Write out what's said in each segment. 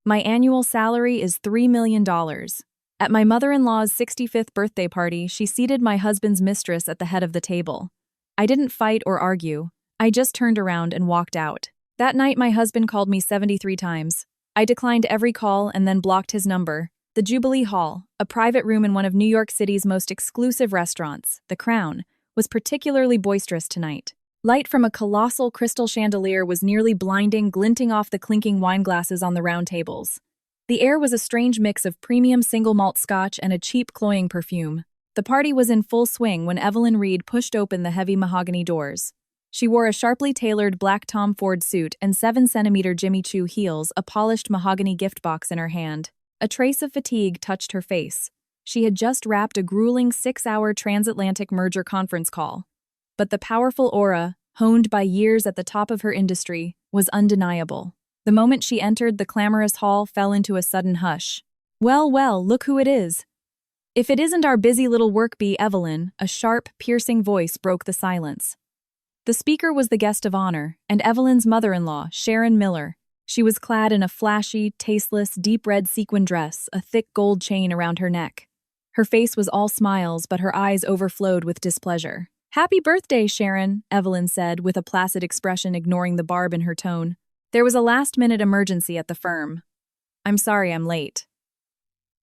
My annual salary is $3 million. At my mother-in-law's 65th birthday party, she seated my husband's mistress at the head of the table. I didn't fight or argue. I just turned around and walked out. That night, my husband called me 73 times. I declined every call and then blocked his number. The Jubilee Hall, a private room in one of New York City's most exclusive restaurants, The Crown, was particularly boisterous tonight. Light from a colossal crystal chandelier was nearly blinding, glinting off the clinking wine glasses on the round tables. The air was a strange mix of premium single malt scotch and a cheap, cloying perfume. The party was in full swing when Evelyn Reed pushed open the heavy mahogany doors. She wore a sharply tailored black Tom Ford suit and 7-centimeter Jimmy Choo heels, a polished mahogany gift box in her hand. A trace of fatigue touched her face. She had just wrapped a grueling 6-hour transatlantic merger conference call. But the powerful aura, honed by years at the top of her industry, was undeniable. The moment she entered, the clamorous hall fell into a sudden hush. Well, well, look who it is. If it isn't our busy little work bee, Evelyn, a sharp, piercing voice broke the silence. The speaker was the guest of honor, and Evelyn's mother-in-law, Sharon Miller. She was clad in a flashy, tasteless, deep red sequin dress, a thick gold chain around her neck. Her face was all smiles, but her eyes overflowed with displeasure. "Happy birthday, Sharon," Evelyn said, with a placid expression ignoring the barb in her tone. "There was a last-minute emergency at the firm. I'm sorry I'm late."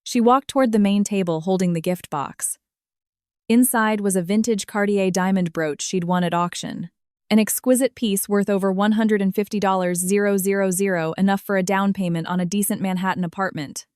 She walked toward the main table holding the gift box. Inside was a vintage Cartier diamond brooch she'd won at auction. An exquisite piece worth over $150,000, enough for a down payment on a decent Manhattan apartment.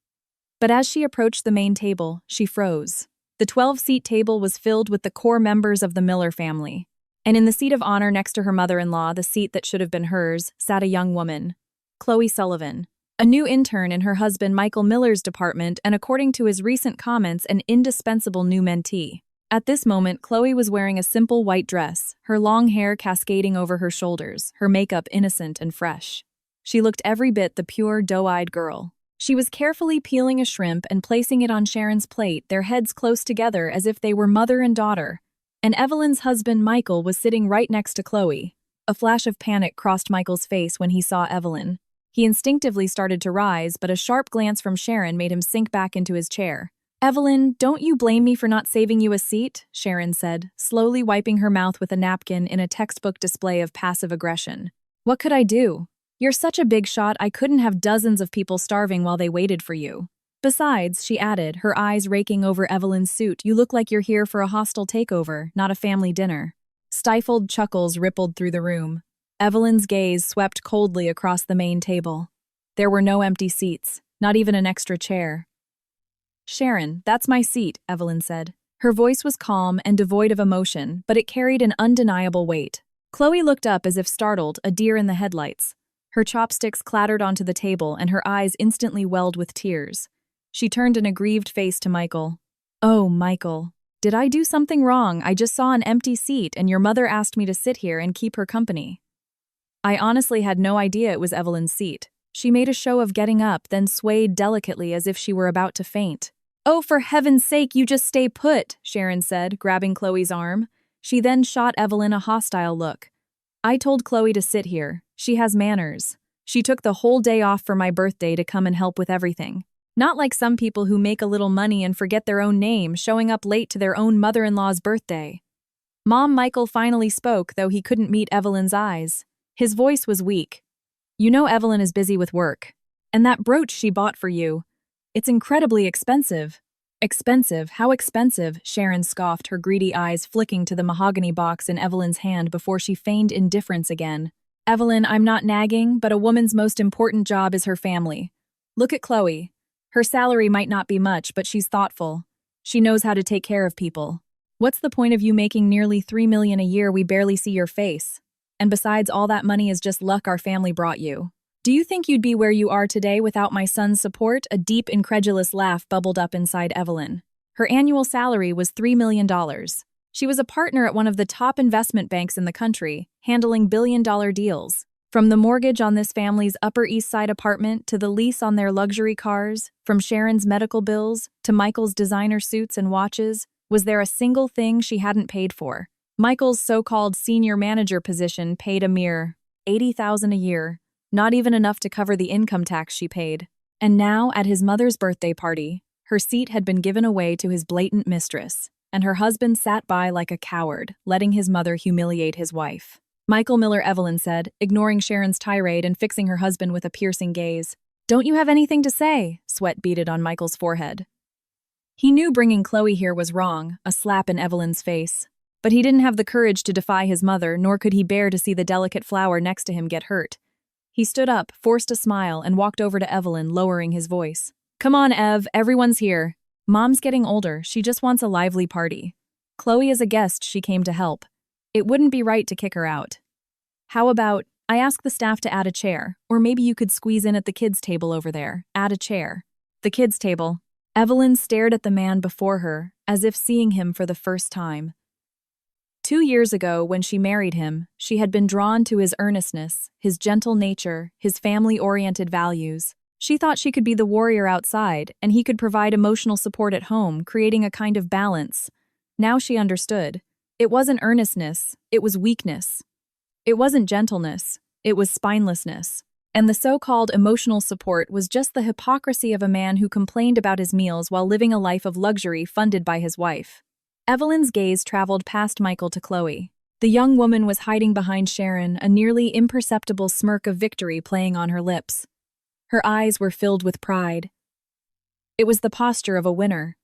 But as she approached the main table, she froze. The 12-seat table was filled with the core members of the Miller family. And in the seat of honor next to her mother-in-law, the seat that should have been hers, sat a young woman, Chloe Sullivan, a new intern in her husband Michael Miller's department and, according to his recent comments, an indispensable new mentee. At this moment, Chloe was wearing a simple white dress, her long hair cascading over her shoulders, her makeup innocent and fresh. She looked every bit the pure, doe-eyed girl. She was carefully peeling a shrimp and placing it on Sharon's plate, their heads close together as if they were mother and daughter. And Evelyn's husband, Michael, was sitting right next to Chloe. A flash of panic crossed Michael's face when he saw Evelyn. He instinctively started to rise, but a sharp glance from Sharon made him sink back into his chair. "Evelyn, don't you blame me for not saving you a seat," Sharon said, slowly wiping her mouth with a napkin in a textbook display of passive aggression. "What could I do? You're such a big shot, I couldn't have dozens of people starving while they waited for you. Besides," she added, her eyes raking over Evelyn's suit, "you look like you're here for a hostile takeover, not a family dinner." Stifled chuckles rippled through the room. Evelyn's gaze swept coldly across the main table. There were no empty seats, not even an extra chair. "Sharon, that's my seat," Evelyn said. Her voice was calm and devoid of emotion, but it carried an undeniable weight. Chloe looked up as if startled, a deer in the headlights. Her chopsticks clattered onto the table and her eyes instantly welled with tears. She turned an aggrieved face to Michael. "Oh, Michael, did I do something wrong? I just saw an empty seat and your mother asked me to sit here and keep her company." I honestly had no idea it was Evelyn's seat. She made a show of getting up, then swayed delicately as if she were about to faint. "Oh, for heaven's sake, you just stay put," Sharon said, grabbing Chloe's arm. She then shot Evelyn a hostile look. "I told Chloe to sit here. She has manners. She took the whole day off for my birthday to come and help with everything. Not like some people who make a little money and forget their own name, showing up late to their own mother-in-law's birthday." Michael finally spoke, though he couldn't meet Evelyn's eyes. His voice was weak. "You know Evelyn is busy with work. And that brooch she bought for you, it's incredibly expensive." "Expensive? How expensive?" Sharon scoffed, her greedy eyes flicking to the mahogany box in Evelyn's hand before she feigned indifference again. "Evelyn, I'm not nagging, but a woman's most important job is her family. Look at Chloe. Her salary might not be much, but she's thoughtful. She knows how to take care of people. What's the point of you making nearly $3 million a year? We barely see your face. And besides, all that money is just luck our family brought you. Do you think you'd be where you are today without my son's support?" A deep, incredulous laugh bubbled up inside Evelyn. Her annual salary was $3 million. She was a partner at one of the top investment banks in the country, handling billion-dollar deals. From the mortgage on this family's Upper East Side apartment to the lease on their luxury cars, from Sharon's medical bills to Michael's designer suits and watches, was there a single thing she hadn't paid for? Michael's so-called senior manager position paid a mere $80,000 a year, not even enough to cover the income tax she paid. And now, at his mother's birthday party, her seat had been given away to his blatant mistress, and her husband sat by like a coward, letting his mother humiliate his wife. Michael Miller, Evelyn said, ignoring Sharon's tirade and fixing her husband with a piercing gaze. Don't you have anything to say? Sweat beaded on Michael's forehead. He knew bringing Chloe here was wrong, a slap in Evelyn's face. But he didn't have the courage to defy his mother, nor could he bear to see the delicate flower next to him get hurt. He stood up, forced a smile, and walked over to Evelyn, lowering his voice. Come on, Ev, everyone's here. Mom's getting older, she just wants a lively party. Chloe is a guest, she came to help. It wouldn't be right to kick her out. How about, I ask the staff to add a chair, or maybe you could squeeze in at the kids' table over there, add a chair. The kids' table. Evelyn stared at the man before her, as if seeing him for the first time. 2 years ago, when she married him, she had been drawn to his earnestness, his gentle nature, his family-oriented values. She thought she could be the warrior outside, and he could provide emotional support at home, creating a kind of balance. Now she understood. It wasn't earnestness, it was weakness. It wasn't gentleness, it was spinelessness. And the so-called emotional support was just the hypocrisy of a man who complained about his meals while living a life of luxury funded by his wife. Evelyn's gaze traveled past Michael to Chloe. The young woman was hiding behind Sharon, a nearly imperceptible smirk of victory playing on her lips. Her eyes were filled with pride. It was the posture of a winner.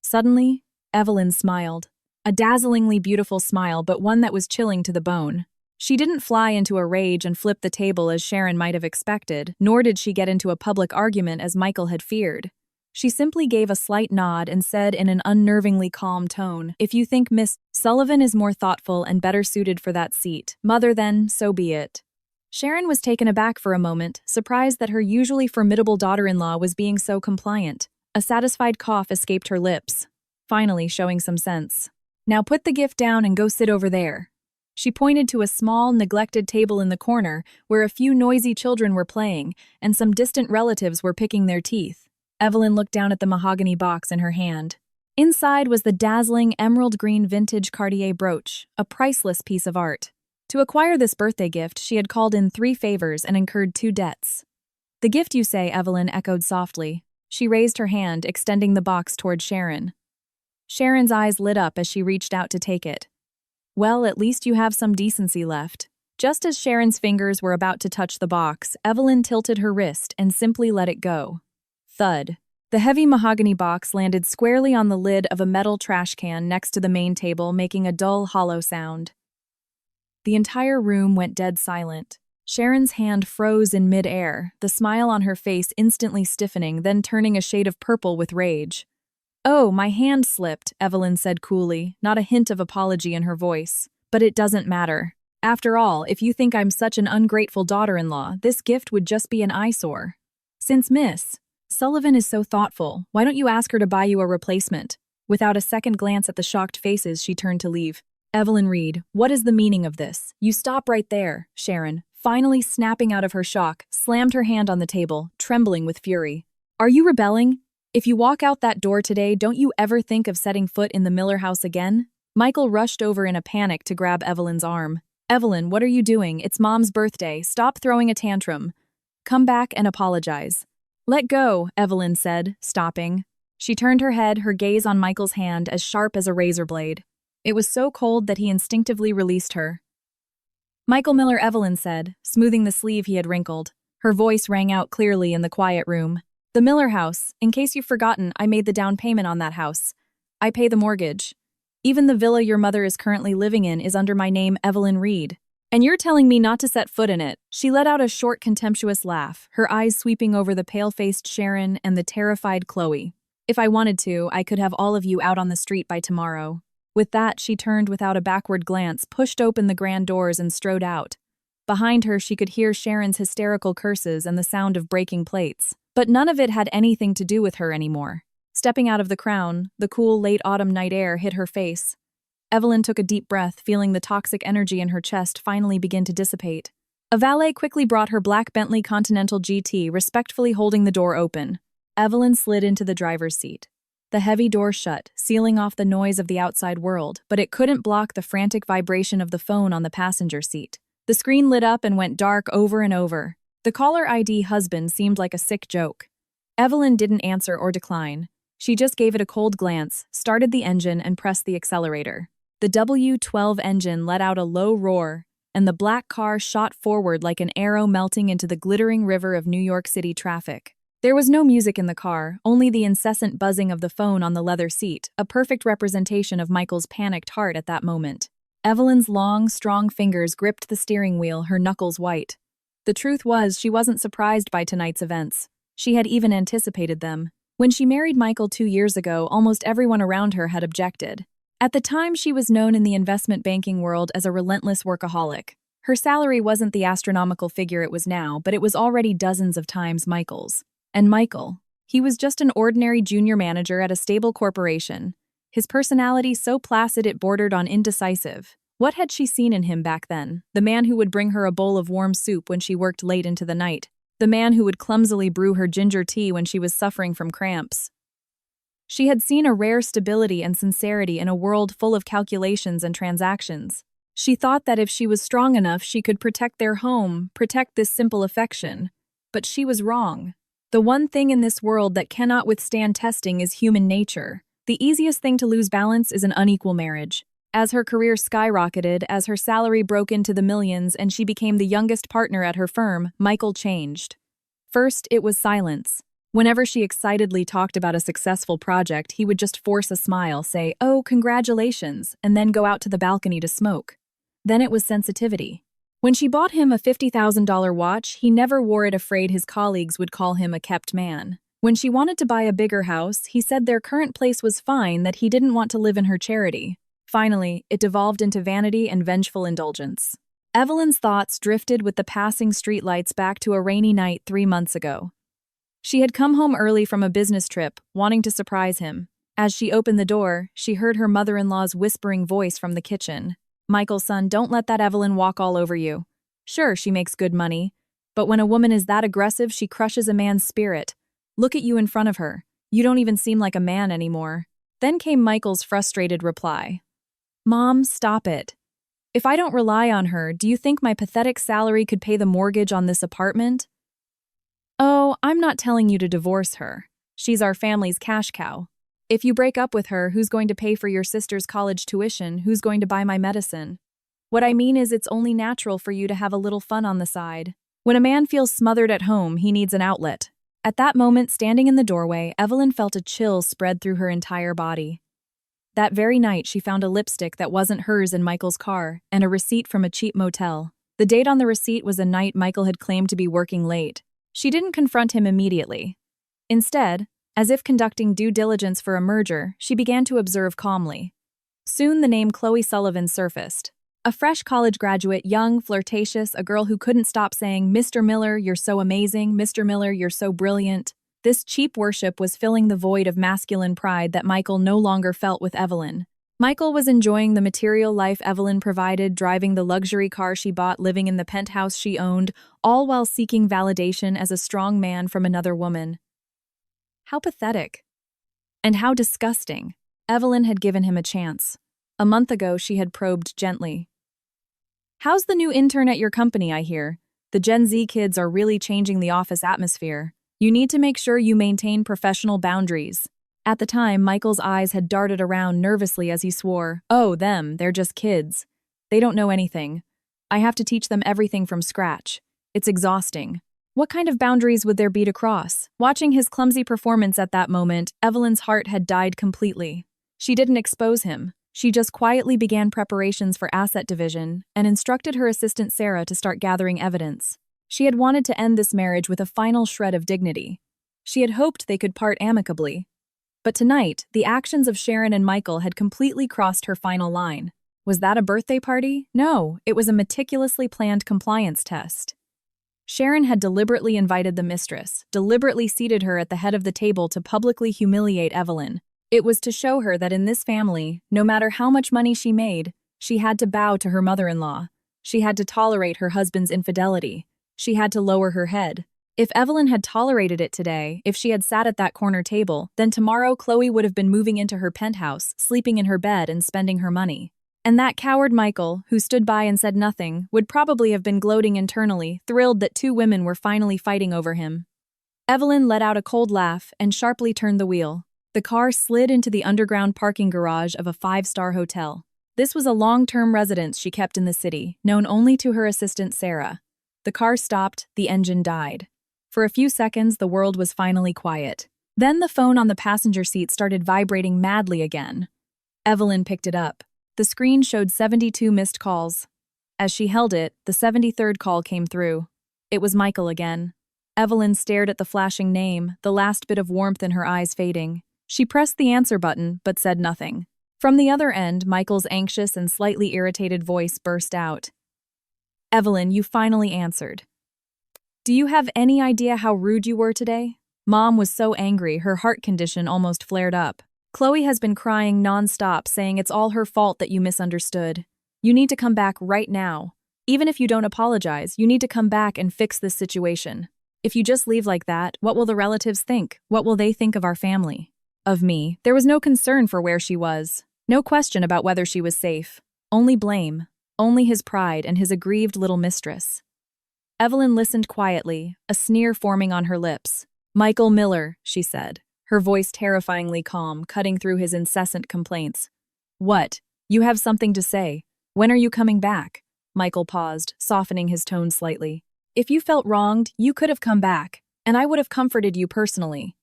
Suddenly, Evelyn smiled. A dazzlingly beautiful smile, but one that was chilling to the bone. She didn't fly into a rage and flip the table as Sharon might have expected, nor did she get into a public argument as Michael had feared. She simply gave a slight nod and said in an unnervingly calm tone, If you think Miss Sullivan is more thoughtful and better suited for that seat, mother, then so be it. Sharon was taken aback for a moment, surprised that her usually formidable daughter-in-law was being so compliant. A satisfied cough escaped her lips, finally showing some sense. Now put the gift down and go sit over there. She pointed to a small, neglected table in the corner where a few noisy children were playing and some distant relatives were picking their teeth. Evelyn looked down at the mahogany box in her hand. Inside was the dazzling emerald green vintage Cartier brooch, a priceless piece of art. To acquire this birthday gift, she had called in 3 favors and incurred 2 debts. The gift, you say, Evelyn echoed softly. She raised her hand, extending the box toward Sharon. Sharon's eyes lit up as she reached out to take it. Well, at least you have some decency left. Just as Sharon's fingers were about to touch the box, Evelyn tilted her wrist and simply let it go. Thud. The heavy mahogany box landed squarely on the lid of a metal trash can next to the main table, making a dull, hollow sound. The entire room went dead silent. Sharon's hand froze in mid-air, the smile on her face instantly stiffening, then turning a shade of purple with rage. Oh, my hand slipped, Evelyn said coolly, not a hint of apology in her voice. But it doesn't matter. After all, if you think I'm such an ungrateful daughter-in-law, this gift would just be an eyesore. Since Miss Sullivan is so thoughtful, why don't you ask her to buy you a replacement? Without a second glance at the shocked faces, she turned to leave. Evelyn Reed, what is the meaning of this? You stop right there, Sharon, finally snapping out of her shock, slammed her hand on the table, trembling with fury. Are you rebelling? If you walk out that door today, don't you ever think of setting foot in the Miller house again? Michael rushed over in a panic to grab Evelyn's arm. Evelyn, what are you doing? It's Mom's birthday. Stop throwing a tantrum. Come back and apologize. Let go, Evelyn said, stopping. She turned her head, her gaze on Michael's hand as sharp as a razor blade. It was so cold that he instinctively released her. Michael Miller, Evelyn said, smoothing the sleeve he had wrinkled. Her voice rang out clearly in the quiet room. The Miller house. In case you've forgotten, I made the down payment on that house. I pay the mortgage. Even the villa your mother is currently living in is under my name, Evelyn Reed. And you're telling me not to set foot in it. She let out a short, contemptuous laugh, her eyes sweeping over the pale-faced Sharon and the terrified Chloe. If I wanted to, I could have all of you out on the street by tomorrow. With that, she turned without a backward glance, pushed open the grand doors and strode out. Behind her, she could hear Sharon's hysterical curses and the sound of breaking plates. But none of it had anything to do with her anymore. Stepping out of the Crown, the cool late autumn night air hit her face. Evelyn took a deep breath, feeling the toxic energy in her chest finally begin to dissipate. A valet quickly brought her black Bentley Continental GT, respectfully holding the door open. Evelyn slid into the driver's seat. The heavy door shut, sealing off the noise of the outside world, but it couldn't block the frantic vibration of the phone on the passenger seat. The screen lit up and went dark over and over. The caller ID husband seemed like a sick joke. Evelyn didn't answer or decline. She just gave it a cold glance, started the engine, and pressed the accelerator. The W12 engine let out a low roar, and the black car shot forward like an arrow melting into the glittering river of New York City traffic. There was no music in the car, only the incessant buzzing of the phone on the leather seat, a perfect representation of Michael's panicked heart at that moment. Evelyn's long, strong fingers gripped the steering wheel, her knuckles white. The truth was, she wasn't surprised by tonight's events. She had even anticipated them. When she married Michael 2 years ago, almost everyone around her had objected. At the time, she was known in the investment banking world as a relentless workaholic. Her salary wasn't the astronomical figure it was now, but it was already dozens of times Michael's. And Michael, he was just an ordinary junior manager at a stable corporation. His personality so placid it bordered on indecisive. What had she seen in him back then? The man who would bring her a bowl of warm soup when she worked late into the night. The man who would clumsily brew her ginger tea when she was suffering from cramps. She had seen a rare stability and sincerity in a world full of calculations and transactions. She thought that if she was strong enough, she could protect their home, protect this simple affection. But she was wrong. The one thing in this world that cannot withstand testing is human nature. The easiest thing to lose balance is an unequal marriage. As her career skyrocketed, as her salary broke into the millions and she became the youngest partner at her firm, Michael changed. First, it was silence. Whenever she excitedly talked about a successful project, he would just force a smile, say, "Oh, congratulations," and then go out to the balcony to smoke. Then it was sensitivity. When she bought him a $50,000 watch, he never wore it afraid his colleagues would call him a kept man. When she wanted to buy a bigger house, he said their current place was fine, that he didn't want to live in her charity. Finally, it devolved into vanity and vengeful indulgence. Evelyn's thoughts drifted with the passing streetlights back to a rainy night 3 months ago. She had come home early from a business trip, wanting to surprise him. As she opened the door, she heard her mother-in-law's whispering voice from the kitchen. "Michael, son, don't let that Evelyn walk all over you. Sure, she makes good money, but when a woman is that aggressive, she crushes a man's spirit. Look at you in front of her. You don't even seem like a man anymore." Then came Michael's frustrated reply. "Mom, stop it. If I don't rely on her, do you think my pathetic salary could pay the mortgage on this apartment?" "Oh, I'm not telling you to divorce her. She's our family's cash cow. If you break up with her, who's going to pay for your sister's college tuition? Who's going to buy my medicine? What I mean is it's only natural for you to have a little fun on the side. When a man feels smothered at home, he needs an outlet." At that moment, standing in the doorway, Evelyn felt a chill spread through her entire body. That very night, she found a lipstick that wasn't hers in Michael's car, and a receipt from a cheap motel. The date on the receipt was a night Michael had claimed to be working late. She didn't confront him immediately. Instead, as if conducting due diligence for a merger, she began to observe calmly. Soon the name Chloe Sullivan surfaced. A fresh college graduate, young, flirtatious, a girl who couldn't stop saying, "Mr. Miller, you're so amazing. Mr. Miller, you're so brilliant." This cheap worship was filling the void of masculine pride that Michael no longer felt with Evelyn. Michael was enjoying the material life Evelyn provided, driving the luxury car she bought, living in the penthouse she owned, all while seeking validation as a strong man from another woman. How pathetic. And how disgusting. Evelyn had given him a chance. A month ago, she had probed gently. "How's the new intern at your company, I hear? The Gen Z kids are really changing the office atmosphere. You need to make sure you maintain professional boundaries." At the time, Michael's eyes had darted around nervously as he swore, "Oh, them, they're just kids. They don't know anything. I have to teach them everything from scratch. It's exhausting." What kind of boundaries would there be to cross? Watching his clumsy performance at that moment, Evelyn's heart had died completely. She didn't expose him. She just quietly began preparations for asset division and instructed her assistant Sarah to start gathering evidence. She had wanted to end this marriage with a final shred of dignity. She had hoped they could part amicably. But tonight, the actions of Sharon and Michael had completely crossed her final line. Was that a birthday party? No, it was a meticulously planned compliance test. Sharon had deliberately invited the mistress, deliberately seated her at the head of the table to publicly humiliate Evelyn. It was to show her that in this family, no matter how much money she made, she had to bow to her mother-in-law. She had to tolerate her husband's infidelity. She had to lower her head. If Evelyn had tolerated it today, if she had sat at that corner table, then tomorrow Chloe would have been moving into her penthouse, sleeping in her bed and spending her money. And that coward Michael, who stood by and said nothing, would probably have been gloating internally, thrilled that two women were finally fighting over him. Evelyn let out a cold laugh and sharply turned the wheel. The car slid into the underground parking garage of a five-star hotel. This was a long-term residence she kept in the city, known only to her assistant Sarah. The car stopped, the engine died. For a few seconds, the world was finally quiet. Then the phone on the passenger seat started vibrating madly again. Evelyn picked it up. The screen showed 72 missed calls. As she held it, the 73rd call came through. It was Michael again. Evelyn stared at the flashing name, the last bit of warmth in her eyes fading. She pressed the answer button, but said nothing. From the other end, Michael's anxious and slightly irritated voice burst out. "Evelyn, you finally answered. Do you have any idea how rude you were today?" Mom was so angry, her heart condition almost flared up. "Chloe has been crying nonstop, saying it's all her fault that you misunderstood. You need to come back right now. Even if you don't apologize, you need to come back and fix this situation. If you just leave like that, what will the relatives think? What will they think of our family? Of me." There was no concern for where she was. No question about whether she was safe. Only blame. Only his pride and his aggrieved little mistress. Evelyn listened quietly, a sneer forming on her lips. "Michael Miller," she said, her voice terrifyingly calm, cutting through his incessant complaints. "What? You have something to say. When are you coming back?" Michael paused, softening his tone slightly. "If you felt wronged, you could have come back, and I would have comforted you personally.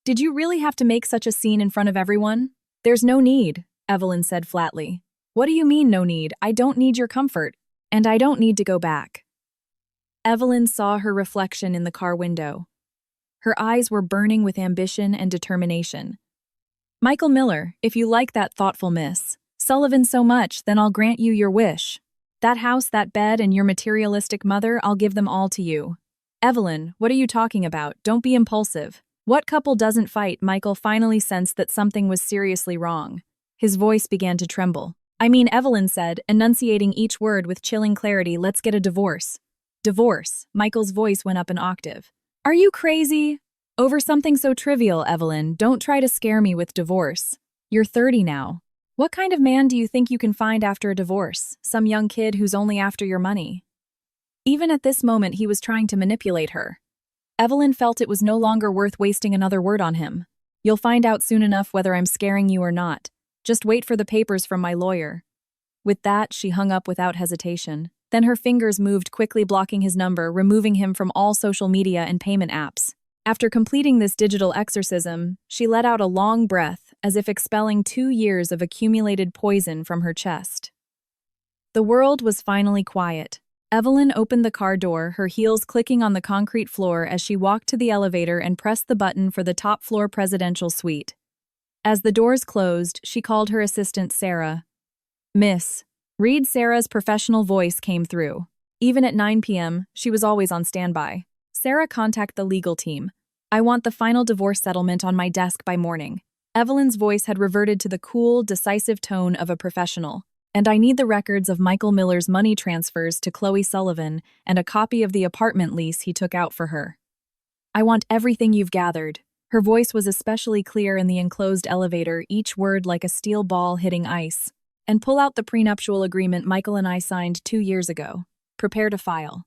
Did you really have to make such a scene in front of everyone?" "There's no need," Evelyn said flatly. "What do you mean, no need? I don't need your comfort, and I don't need to go back." Evelyn saw her reflection in the car window. Her eyes were burning with ambition and determination. "Michael Miller, if you like that thoughtful Miss Sullivan so much, then I'll grant you your wish. That house, that bed, and your materialistic mother, I'll give them all to you." "Evelyn, what are you talking about? Don't be impulsive. What couple doesn't fight?" Michael finally sensed that something was seriously wrong. His voice began to tremble. "I mean," Evelyn said, enunciating each word with chilling clarity, "let's get a divorce." "Divorce?" Michael's voice went up an octave. "Are you crazy? Over something so trivial, Evelyn. Don't try to scare me with divorce. You're 30 now. What kind of man do you think you can find after a divorce? Some young kid who's only after your money?" Even at this moment, he was trying to manipulate her. Evelyn felt it was no longer worth wasting another word on him. "You'll find out soon enough whether I'm scaring you or not. Just wait for the papers from my lawyer." With that, she hung up without hesitation. Then her fingers moved, quickly blocking his number, removing him from all social media and payment apps. After completing this digital exorcism, she let out a long breath, as if expelling 2 years of accumulated poison from her chest. The world was finally quiet. Evelyn opened the car door, her heels clicking on the concrete floor as she walked to the elevator and pressed the button for the top-floor presidential suite. As the doors closed, she called her assistant Sarah. "Miss Reed." Sarah's professional voice came through. Even at 9 p.m., she was always on standby. "Sarah, contact the legal team. I want the final divorce settlement on my desk by morning." Evelyn's voice had reverted to the cool, decisive tone of a professional. "And I need the records of Michael Miller's money transfers to Chloe Sullivan and a copy of the apartment lease he took out for her. I want everything you've gathered." Her voice was especially clear in the enclosed elevator, each word like a steel ball hitting ice. "And pull out the prenuptial agreement Michael and I signed 2 years ago. Prepare to file."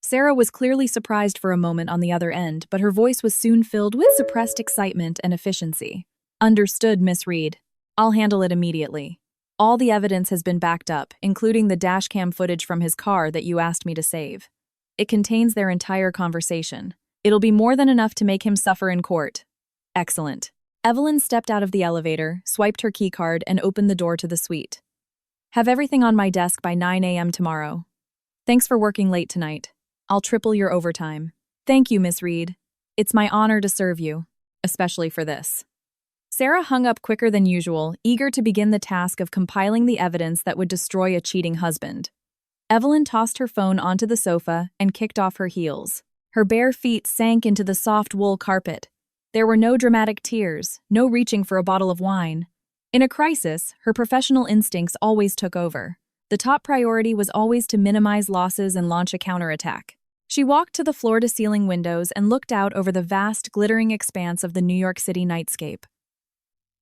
Sarah was clearly surprised for a moment on the other end, but her voice was soon filled with suppressed excitement and efficiency. "Understood, Miss Reed. I'll handle it immediately. All the evidence has been backed up, including the dashcam footage from his car that you asked me to save. It contains their entire conversation. It'll be more than enough to make him suffer in court." "Excellent." Evelyn stepped out of the elevator, swiped her keycard, and opened the door to the suite. "Have everything on my desk by 9 a.m. tomorrow. Thanks for working late tonight. I'll triple your overtime." "Thank you, Miss Reed. It's my honor to serve you, especially for this." Sarah hung up quicker than usual, eager to begin the task of compiling the evidence that would destroy a cheating husband. Evelyn tossed her phone onto the sofa and kicked off her heels. Her bare feet sank into the soft wool carpet. There were no dramatic tears, no reaching for a bottle of wine. In a crisis, her professional instincts always took over. The top priority was always to minimize losses and launch a counterattack. She walked to the floor-to-ceiling windows and looked out over the vast, glittering expanse of the New York City nightscape.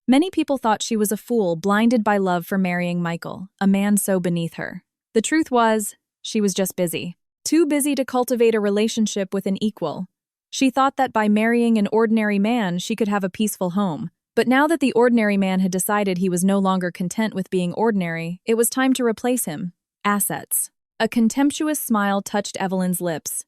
Many people thought she was a fool, blinded by love for marrying Michael, a man so beneath her. The truth was, she was just busy. Too busy to cultivate a relationship with an equal. She thought that by marrying an ordinary man, she could have a peaceful home. But now that the ordinary man had decided he was no longer content with being ordinary, it was time to replace him. Assets. A contemptuous smile touched Evelyn's lips.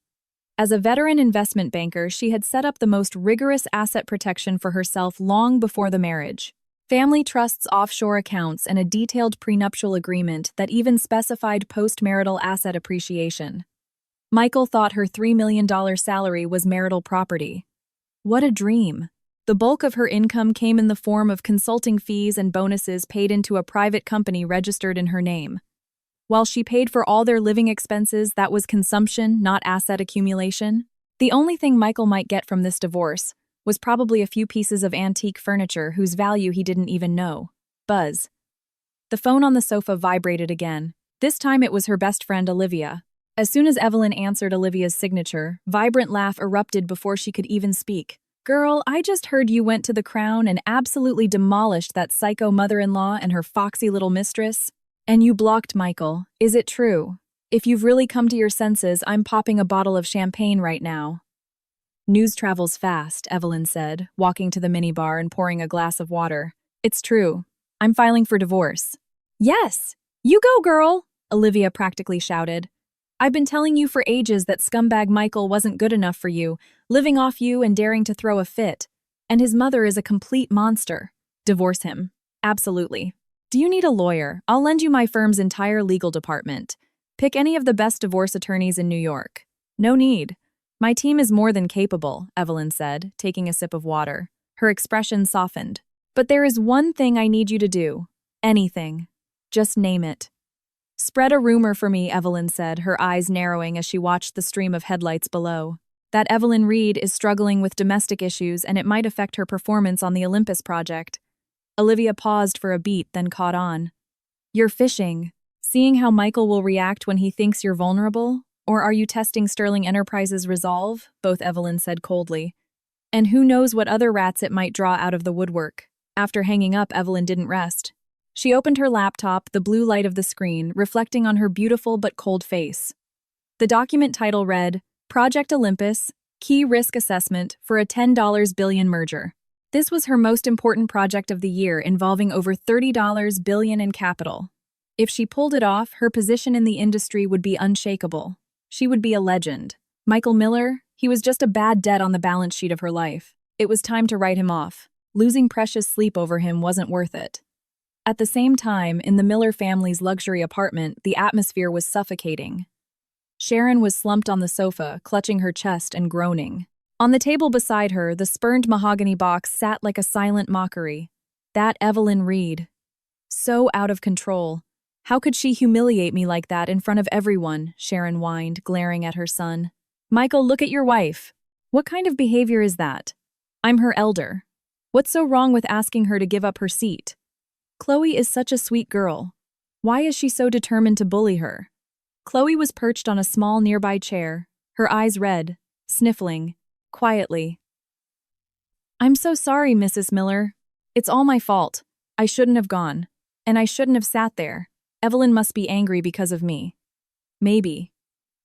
As a veteran investment banker, she had set up the most rigorous asset protection for herself long before the marriage. Family trusts, offshore accounts, and a detailed prenuptial agreement that even specified post-marital asset appreciation. Michael thought her $3 million salary was marital property. What a dream! The bulk of her income came in the form of consulting fees and bonuses paid into a private company registered in her name. While she paid for all their living expenses, that was consumption, not asset accumulation. The only thing Michael might get from this divorce was probably a few pieces of antique furniture whose value he didn't even know. Buzz. The phone on the sofa vibrated again. This time it was her best friend Olivia. As soon as Evelyn answered Olivia's signature, vibrant laugh erupted before she could even speak. "Girl, I just heard you went to the Crown and absolutely demolished that psycho mother-in-law and her foxy little mistress. And you blocked Michael. Is it true? If you've really come to your senses, I'm popping a bottle of champagne right now." "News travels fast," Evelyn said, walking to the minibar and pouring a glass of water. "It's true. I'm filing for divorce." "Yes! You go, girl!" Olivia practically shouted. "I've been telling you for ages that scumbag Michael wasn't good enough for you, living off you and daring to throw a fit. And his mother is a complete monster. Divorce him. Absolutely. Do you need a lawyer? I'll lend you my firm's entire legal department. Pick any of the best divorce attorneys in New York." "No need. My team is more than capable," Evelyn said, taking a sip of water. Her expression softened. "But there is one thing I need you to do. Anything. Just name it." "Spread a rumor for me," Evelyn said, her eyes narrowing as she watched the stream of headlights below. "That Evelyn Reed is struggling with domestic issues and it might affect her performance on the Olympus project." Olivia paused for a beat, then caught on. "You're fishing. Seeing how Michael will react when he thinks you're vulnerable? Or are you testing Sterling Enterprises' resolve?" Both Evelyn said coldly. "And who knows what other rats it might draw out of the woodwork." After hanging up, Evelyn didn't rest. She opened her laptop, the blue light of the screen reflecting on her beautiful but cold face. The document title read, "Project Olympus, Key Risk Assessment for a $10 billion merger." This was her most important project of the year, involving over $30 billion in capital. If she pulled it off, her position in the industry would be unshakable. She would be a legend. Michael Miller, he was just a bad debt on the balance sheet of her life. It was time to write him off. Losing precious sleep over him wasn't worth it. At the same time, in the Miller family's luxury apartment, the atmosphere was suffocating. Sharon was slumped on the sofa, clutching her chest and groaning. On the table beside her, the spurned mahogany box sat like a silent mockery. That Evelyn Reed. So out of control. "How could she humiliate me like that in front of everyone?" Sharon whined, glaring at her son. "Michael, look at your wife. What kind of behavior is that? I'm her elder. What's so wrong with asking her to give up her seat? Chloe is such a sweet girl. Why is she so determined to bully her?" Chloe was perched on a small nearby chair, her eyes red, sniffling, quietly. "I'm so sorry, Mrs. Miller. It's all my fault. I shouldn't have gone. And I shouldn't have sat there. Evelyn must be angry because of me. Maybe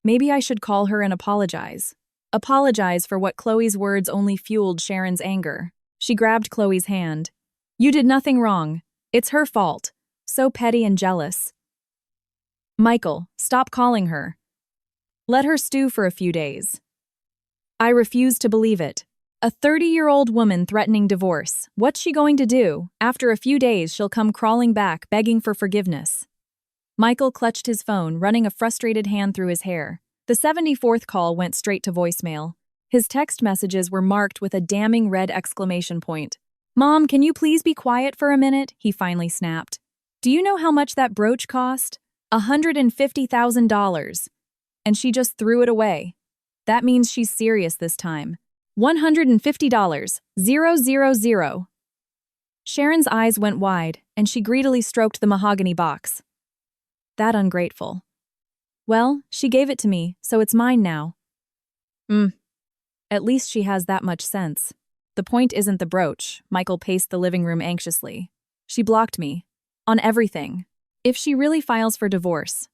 I should call her and apologize. Apologize for what Chloe's words only fueled Sharon's anger. She grabbed Chloe's hand. "You did nothing wrong. It's her fault. So petty and jealous. Michael, stop calling her. Let her stew for a few days." I refuse to believe it. A 30-year-old woman threatening divorce. What's she going to do? After a few days, she'll come crawling back, begging for forgiveness. Michael clutched his phone, running a frustrated hand through his hair. The 74th call went straight to voicemail. His text messages were marked with a damning red exclamation point. "Mom, can you please be quiet for a minute?" he finally snapped. "Do you know how much that brooch cost? $150,000. And she just threw it away. That means she's serious this time. $150, 000. Sharon's eyes went wide, and she greedily stroked the mahogany box. That ungrateful. Well, she gave it to me, so it's mine now. At least she has that much sense. The point isn't the brooch. Michael paced the living room anxiously. She blocked me. On everything. If she really files for divorce.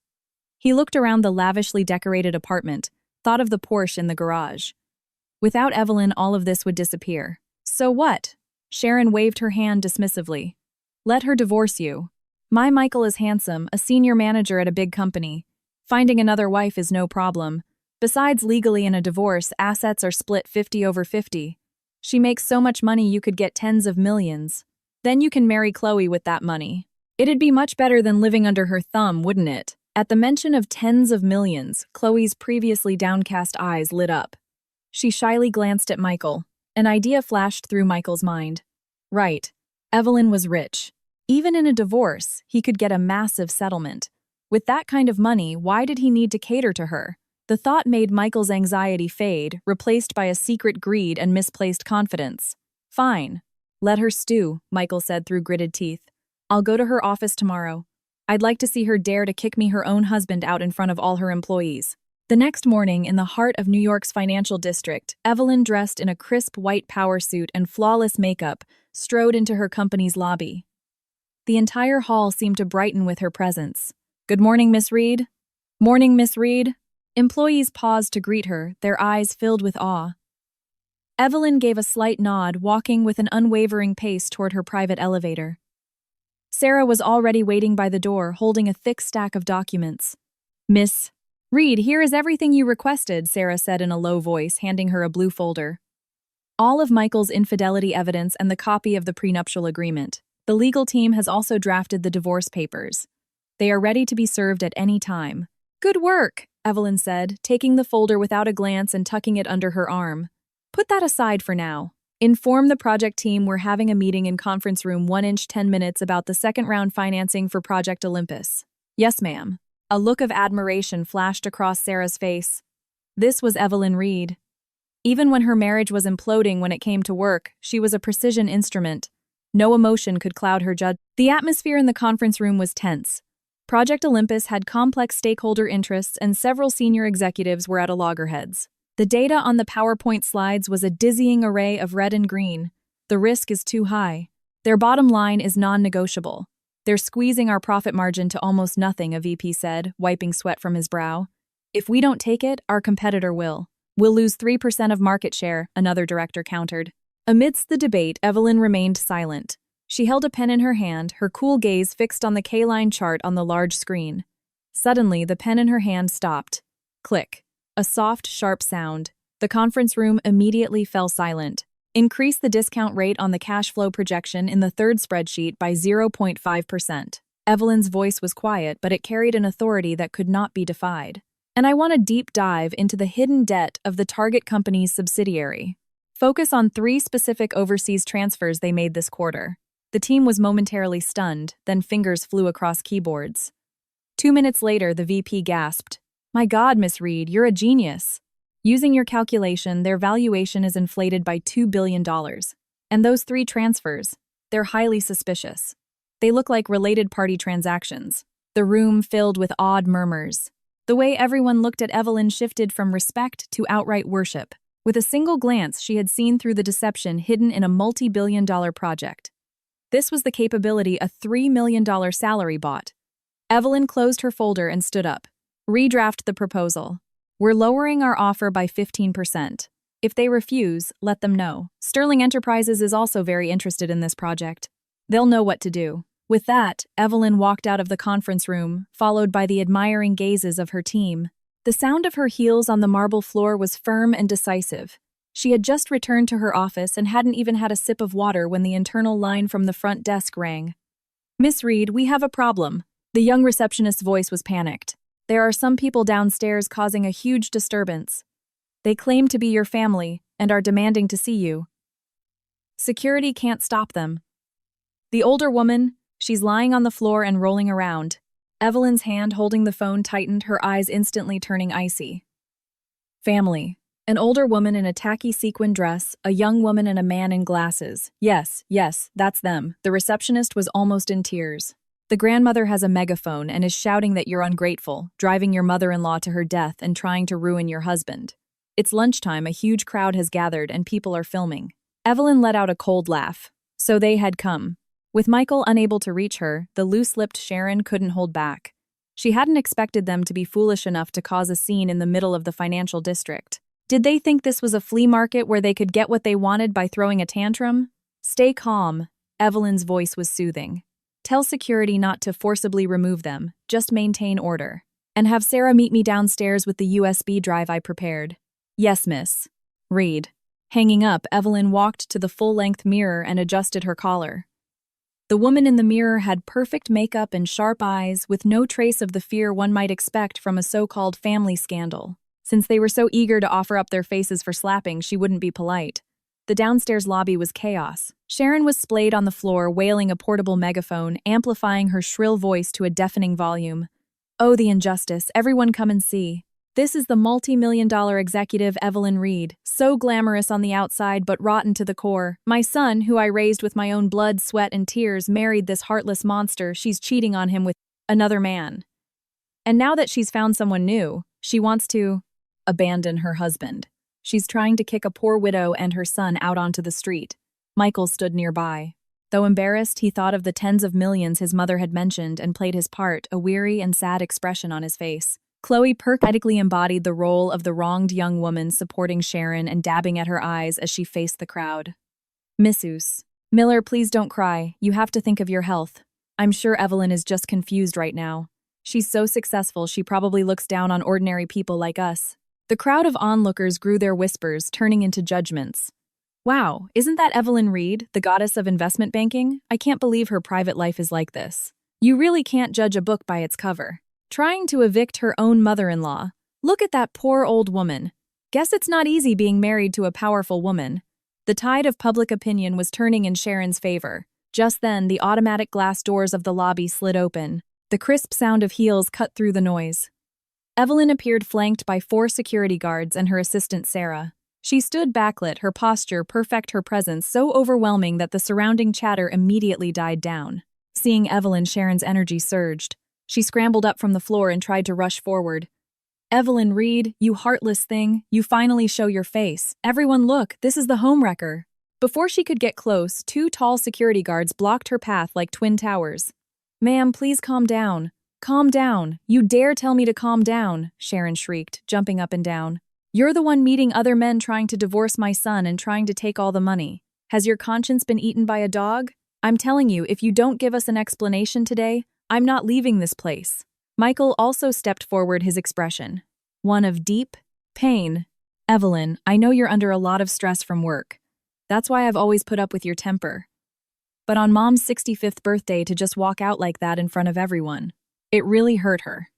He looked around the lavishly decorated apartment, thought of the Porsche in the garage. Without Evelyn, all of this would disappear. So what? Sharon waved her hand dismissively. Let her divorce you. My Michael is handsome, a senior manager at a big company. Finding another wife is no problem. Besides, legally in a divorce, assets are split 50/50. She makes so much money you could get tens of millions. Then you can marry Chloe with that money. It'd be much better than living under her thumb, wouldn't it? At the mention of tens of millions, Chloe's previously downcast eyes lit up. She shyly glanced at Michael. An idea flashed through Michael's mind. Right. Evelyn was rich. Even in a divorce, he could get a massive settlement. With that kind of money, why did he need to cater to her? The thought made Michael's anxiety fade, replaced by a secret greed and misplaced confidence. Fine. Let her stew, Michael said through gritted teeth. I'll go to her office tomorrow. I'd like to see her dare to kick me her own husband out in front of all her employees. The next morning, in the heart of New York's financial district, Evelyn, dressed in a crisp white power suit and flawless makeup, strode into her company's lobby. The entire hall seemed to brighten with her presence. Good morning, Miss Reed. Morning, Miss Reed. Employees paused to greet her, their eyes filled with awe. Evelyn gave a slight nod, walking with an unwavering pace toward her private elevator. Sarah was already waiting by the door, holding a thick stack of documents. Miss Reed, here is everything you requested, Sarah said in a low voice, handing her a blue folder. All of Michael's infidelity evidence and the copy of the prenuptial agreement. The legal team has also drafted the divorce papers. They are ready to be served at any time. Good work, Evelyn said, taking the folder without a glance and tucking it under her arm. Put that aside for now. Inform the project team we're having a meeting in conference room 1-10 minutes about the second round financing for Project Olympus. Yes, ma'am. A look of admiration flashed across Sarah's face. This was Evelyn Reed. Even when her marriage was imploding when it came to work, she was a precision instrument. No emotion could cloud her judgment. The atmosphere in the conference room was tense. Project Olympus had complex stakeholder interests and several senior executives were at a loggerheads. The data on the PowerPoint slides was a dizzying array of red and green. The risk is too high. Their bottom line is non-negotiable. They're squeezing our profit margin to almost nothing, a VP said, wiping sweat from his brow. If we don't take it, our competitor will. We'll lose 3% of market share, another director countered. Amidst the debate, Evelyn remained silent. She held a pen in her hand, her cool gaze fixed on the K-line chart on the large screen. Suddenly, the pen in her hand stopped. Click. A soft, sharp sound. The conference room immediately fell silent. Increase the discount rate on the cash flow projection in the third spreadsheet by 0.5%. Evelyn's voice was quiet, but it carried an authority that could not be defied. And I want a deep dive into the hidden debt of the target company's subsidiary. Focus on 3 specific overseas transfers they made this quarter. The team was momentarily stunned, then fingers flew across keyboards. 2 minutes later, the VP gasped. My God, Miss Reed, you're a genius. Using your calculation, their valuation is inflated by $2 billion. And those 3 transfers, they're highly suspicious. They look like related party transactions. The room filled with awed murmurs. The way everyone looked at Evelyn shifted from respect to outright worship. With a single glance, she had seen through the deception hidden in a multi-billion-dollar project. This was the capability a $3 million salary bought. Evelyn closed her folder and stood up. Redraft the proposal. We're lowering our offer by 15%. If they refuse, let them know. Sterling Enterprises is also very interested in this project. They'll know what to do. With that, Evelyn walked out of the conference room, followed by the admiring gazes of her team. The sound of her heels on the marble floor was firm and decisive. She had just returned to her office and hadn't even had a sip of water when the internal line from the front desk rang. Miss Reed, we have a problem. The young receptionist's voice was panicked. There are some people downstairs causing a huge disturbance. They claim to be your family and are demanding to see you. Security can't stop them. The older woman, she's lying on the floor and rolling around. Evelyn's hand holding the phone tightened, her eyes instantly turning icy. Family. An older woman in a tacky sequin dress, a young woman and a man in glasses. Yes, that's them. The receptionist was almost in tears. The grandmother has a megaphone and is shouting that you're ungrateful, driving your mother-in-law to her death and trying to ruin your husband. It's lunchtime, a huge crowd has gathered and people are filming. Evelyn let out a cold laugh. So they had come. With Michael unable to reach her, the loose-lipped Sharon couldn't hold back. She hadn't expected them to be foolish enough to cause a scene in the middle of the financial district. Did they think this was a flea market where they could get what they wanted by throwing a tantrum? Stay calm, Evelyn's voice was soothing. Tell security not to forcibly remove them, just maintain order. And have Sarah meet me downstairs with the USB drive I prepared. Yes, miss. Read. Hanging up, Evelyn walked to the full-length mirror and adjusted her collar. The woman in the mirror had perfect makeup and sharp eyes, with no trace of the fear one might expect from a so-called family scandal. Since they were so eager to offer up their faces for slapping, she wouldn't be polite. The downstairs lobby was chaos. Sharon was splayed on the floor, wailing a portable megaphone, amplifying her shrill voice to a deafening volume. Oh, the injustice. Everyone come and see. This is the multi-million-dollar executive Evelyn Reed, so glamorous on the outside but rotten to the core. My son, who I raised with my own blood, sweat, and tears, married this heartless monster. She's cheating on him with another man. And now that she's found someone new, she wants to abandon her husband. She's trying to kick a poor widow and her son out onto the street. Michael stood nearby. Though embarrassed, he thought of the tens of millions his mother had mentioned and played his part, a weary and sad expression on his face. Chloe perfectly embodied the role of the wronged young woman supporting Sharon and dabbing at her eyes as she faced the crowd. Missus Miller, please don't cry. You have to think of your health. I'm sure Evelyn is just confused right now. She's so successful, she probably looks down on ordinary people like us. The crowd of onlookers grew their whispers, turning into judgments. Wow, isn't that Evelyn Reed, the goddess of investment banking? I can't believe her private life is like this. You really can't judge a book by its cover. Trying to evict her own mother-in-law. Look at that poor old woman. Guess it's not easy being married to a powerful woman. The tide of public opinion was turning in Sharon's favor. Just then, the automatic glass doors of the lobby slid open. The crisp sound of heels cut through the noise. Evelyn appeared flanked by 4 security guards and her assistant Sarah. She stood backlit, her posture perfect, her presence so overwhelming that the surrounding chatter immediately died down. Seeing Evelyn, Sharon's energy surged. She scrambled up from the floor and tried to rush forward. Evelyn Reed, you heartless thing, you finally show your face. Everyone look, this is the homewrecker. Before she could get close, 2 tall security guards blocked her path like twin towers. Ma'am, please calm down. Calm down. You dare tell me to calm down, Sharon shrieked, jumping up and down. You're the one meeting other men trying to divorce my son and trying to take all the money. Has your conscience been eaten by a dog? I'm telling you, if you don't give us an explanation today, I'm not leaving this place. Michael also stepped forward, his expression one of deep pain. Evelyn, I know you're under a lot of stress from work. That's why I've always put up with your temper. But on Mom's 65th birthday to just walk out like that in front of everyone, it really hurt her.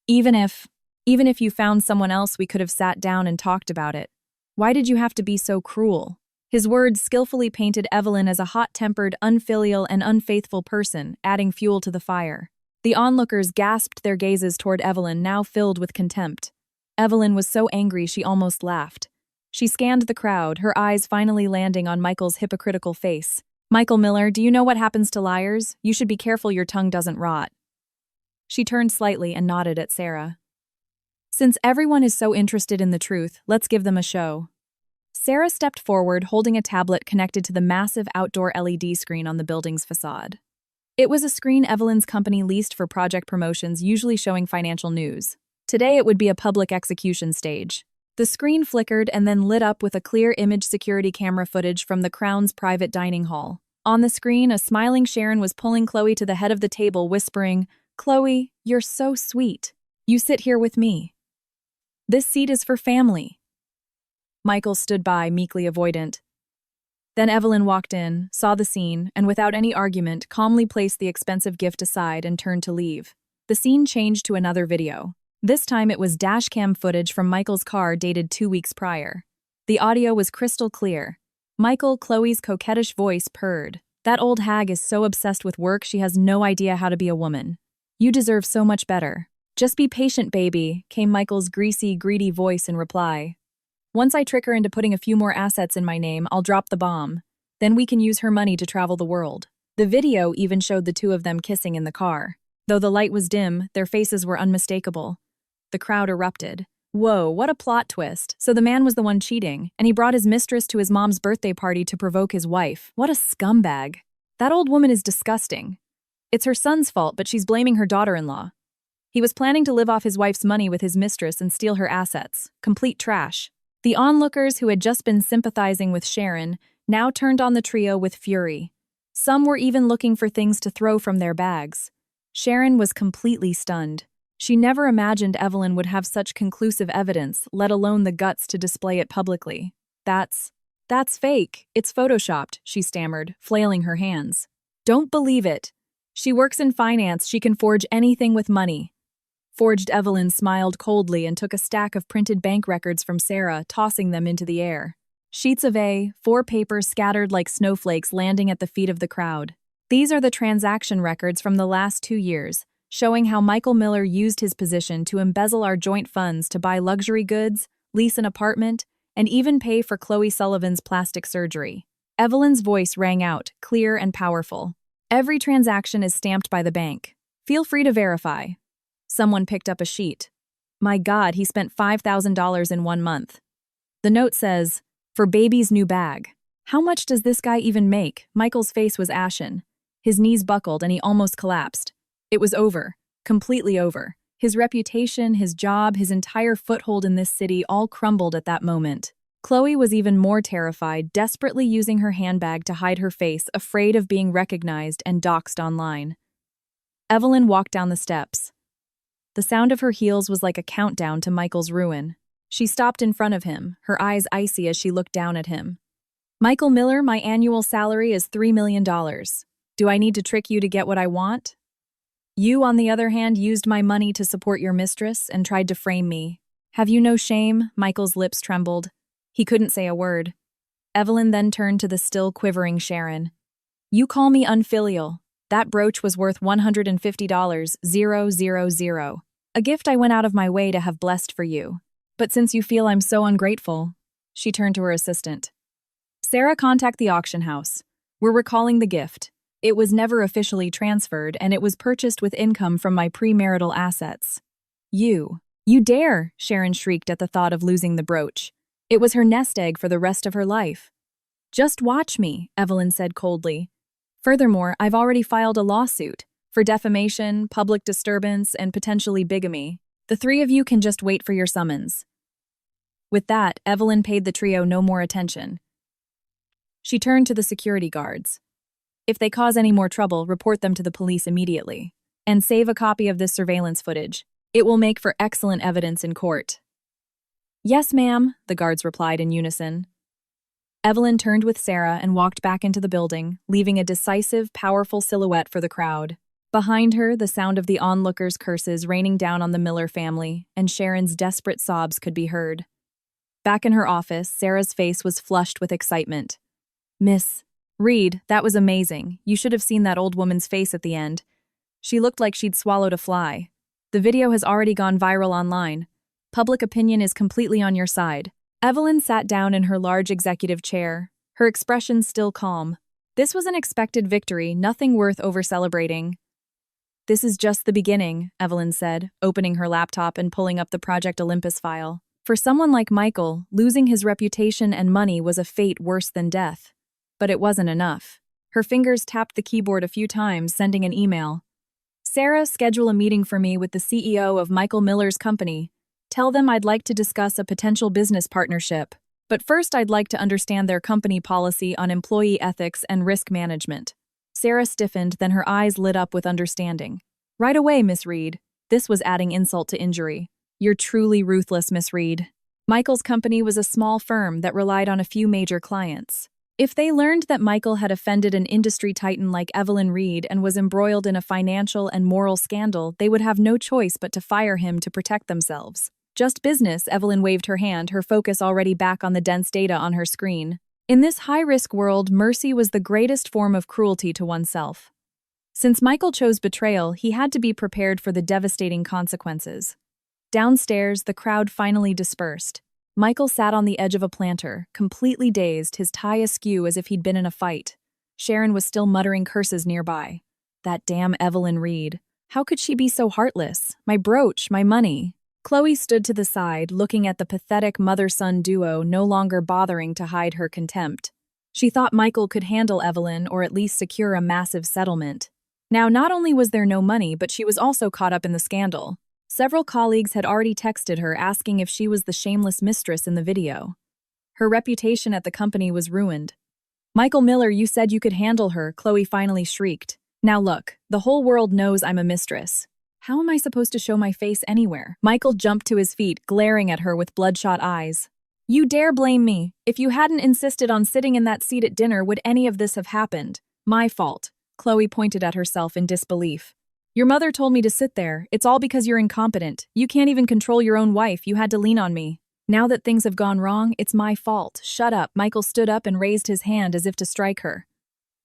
Even if you found someone else, we could have sat down and talked about it. Why did you have to be so cruel? His words skillfully painted Evelyn as a hot-tempered, unfilial, and unfaithful person, adding fuel to the fire. The onlookers gasped their gazes toward Evelyn, now filled with contempt. Evelyn was so angry she almost laughed. She scanned the crowd, her eyes finally landing on Michael's hypocritical face. Michael Miller, do you know what happens to liars? You should be careful your tongue doesn't rot. She turned slightly and nodded at Sarah. Since everyone is so interested in the truth, let's give them a show. Sarah stepped forward, holding a tablet connected to the massive outdoor LED screen on the building's facade. It was a screen Evelyn's company leased for project promotions, usually showing financial news. Today it would be a public execution stage. The screen flickered and then lit up with a clear image security camera footage from the Crown's private dining hall. On the screen, a smiling Sharon was pulling Chloe to the head of the table, whispering, "Chloe, you're so sweet. You sit here with me. This seat is for family." Michael stood by, meekly avoidant. Then Evelyn walked in, saw the scene, and without any argument, calmly placed the expensive gift aside and turned to leave. The scene changed to another video. This time it was dashcam footage from Michael's car dated 2 weeks prior. The audio was crystal clear. Michael, Chloe's coquettish voice purred. "That old hag is so obsessed with work she has no idea how to be a woman. You deserve so much better. Just be patient, baby," came Michael's greasy, greedy voice in reply. "Once I trick her into putting a few more assets in my name, I'll drop the bomb. Then we can use her money to travel the world." The video even showed the 2 of them kissing in the car. Though the light was dim, their faces were unmistakable. The crowd erupted. Whoa, what a plot twist. So the man was the one cheating, and he brought his mistress to his mom's birthday party to provoke his wife. What a scumbag. That old woman is disgusting. It's her son's fault, but she's blaming her daughter-in-law. He was planning to live off his wife's money with his mistress and steal her assets. Complete trash. The onlookers who had just been sympathizing with Sharon now turned on the trio with fury. Some were even looking for things to throw from their bags. Sharon was completely stunned. She never imagined Evelyn would have such conclusive evidence, let alone the guts to display it publicly. That's fake. It's photoshopped, she stammered, flailing her hands. Don't believe it. She works in finance. She can forge anything with money. Forged Evelyn smiled coldly and took a stack of printed bank records from Sarah, tossing them into the air. Sheets of A4 papers scattered like snowflakes landing at the feet of the crowd. These are the transaction records from the last 2 years, showing how Michael Miller used his position to embezzle our joint funds to buy luxury goods, lease an apartment, and even pay for Chloe Sullivan's plastic surgery. Evelyn's voice rang out, clear and powerful. Every transaction is stamped by the bank. Feel free to verify. Someone picked up a sheet. My God, he spent $5,000 in 1 month. The note says, for baby's new bag. How much does this guy even make? Michael's face was ashen. His knees buckled and he almost collapsed. It was over. Completely over. His reputation, his job, his entire foothold in this city all crumbled at that moment. Chloe was even more terrified, desperately using her handbag to hide her face, afraid of being recognized and doxxed online. Evelyn walked down the steps. The sound of her heels was like a countdown to Michael's ruin. She stopped in front of him, her eyes icy as she looked down at him. Michael Miller, my annual salary is $3 million. Do I need to trick you to get what I want? You, on the other hand, used my money to support your mistress and tried to frame me. Have you no shame? Michael's lips trembled. He couldn't say a word. Evelyn then turned to the still quivering Sharon. You call me unfilial. That brooch was worth $150,000. A gift I went out of my way to have blessed for you. But since you feel I'm so ungrateful, she turned to her assistant. Sarah, contact the auction house. We're recalling the gift. It was never officially transferred, and it was purchased with income from my premarital assets. You dare, Sharon shrieked at the thought of losing the brooch. It was her nest egg for the rest of her life. Just watch me, Evelyn said coldly. Furthermore, I've already filed a lawsuit for defamation, public disturbance, and potentially bigamy. The 3 of you can just wait for your summons. With that, Evelyn paid the trio no more attention. She turned to the security guards. If they cause any more trouble, report them to the police immediately. And save a copy of this surveillance footage. It will make for excellent evidence in court. Yes, ma'am, the guards replied in unison. Evelyn turned with Sarah and walked back into the building, leaving a decisive, powerful silhouette for the crowd. Behind her, the sound of the onlookers' curses raining down on the Miller family, and Sharon's desperate sobs could be heard. Back in her office, Sarah's face was flushed with excitement. Miss Reed, that was amazing. You should have seen that old woman's face at the end. She looked like she'd swallowed a fly. The video has already gone viral online. Public opinion is completely on your side. Evelyn sat down in her large executive chair, her expression still calm. This was an expected victory, nothing worth over-celebrating. This is just the beginning, Evelyn said, opening her laptop and pulling up the Project Olympus file. For someone like Michael, losing his reputation and money was a fate worse than death. But it wasn't enough. Her fingers tapped the keyboard a few times, sending an email. Sarah, schedule a meeting for me with the CEO of Michael Miller's company. Tell them I'd like to discuss a potential business partnership. But first I'd like to understand their company policy on employee ethics and risk management. Sarah stiffened, then her eyes lit up with understanding. Right away, Miss Reed. This was adding insult to injury. You're truly ruthless, Miss Reed. Michael's company was a small firm that relied on a few major clients. If they learned that Michael had offended an industry titan like Evelyn Reed and was embroiled in a financial and moral scandal, they would have no choice but to fire him to protect themselves. Just business, Evelyn waved her hand, her focus already back on the dense data on her screen. In this high-risk world, mercy was the greatest form of cruelty to oneself. Since Michael chose betrayal, he had to be prepared for the devastating consequences. Downstairs, the crowd finally dispersed. Michael sat on the edge of a planter, completely dazed, his tie askew as if he'd been in a fight. Sharon was still muttering curses nearby. That damn Evelyn Reed. How could she be so heartless? My brooch, my money. Chloe stood to the side, looking at the pathetic mother-son duo, no longer bothering to hide her contempt. She thought Michael could handle Evelyn or at least secure a massive settlement. Now, not only was there no money, but she was also caught up in the scandal. Several colleagues had already texted her asking if she was the shameless mistress in the video. Her reputation at the company was ruined. "Michael Miller, you said you could handle her," Chloe finally shrieked. "Now look, the whole world knows I'm a mistress. How am I supposed to show my face anywhere?" Michael jumped to his feet, glaring at her with bloodshot eyes. "You dare blame me? If you hadn't insisted on sitting in that seat at dinner, would any of this have happened? My fault." Chloe pointed at herself in disbelief. "Your mother told me to sit there. It's all because you're incompetent. You can't even control your own wife. You had to lean on me. Now that things have gone wrong, it's my fault. Shut up." Michael stood up and raised his hand as if to strike her.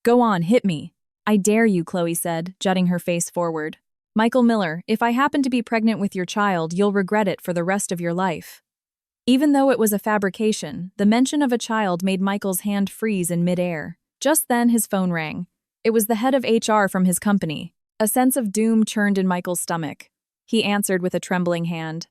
"Go on, hit me." "I dare you," Chloe said, jutting her face forward. "Michael Miller, if I happen to be pregnant with your child, you'll regret it for the rest of your life." Even though it was a fabrication, the mention of a child made Michael's hand freeze in midair. Just then, his phone rang. It was the head of HR from his company. A sense of doom churned in Michael's stomach. He answered with a trembling hand.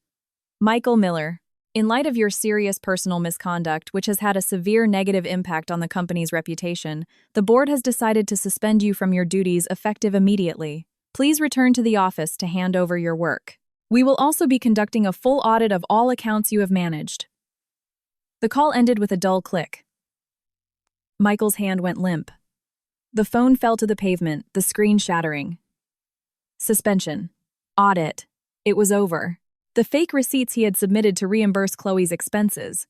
"Michael Miller, in light of your serious personal misconduct, which has had a severe negative impact on the company's reputation, the board has decided to suspend you from your duties effective immediately. Please return to the office to hand over your work. We will also be conducting a full audit of all accounts you have managed." The call ended with a dull click. Michael's hand went limp. The phone fell to the pavement, the screen shattering. Suspension. Audit. It was over. The fake receipts he had submitted to reimburse Chloe's expenses.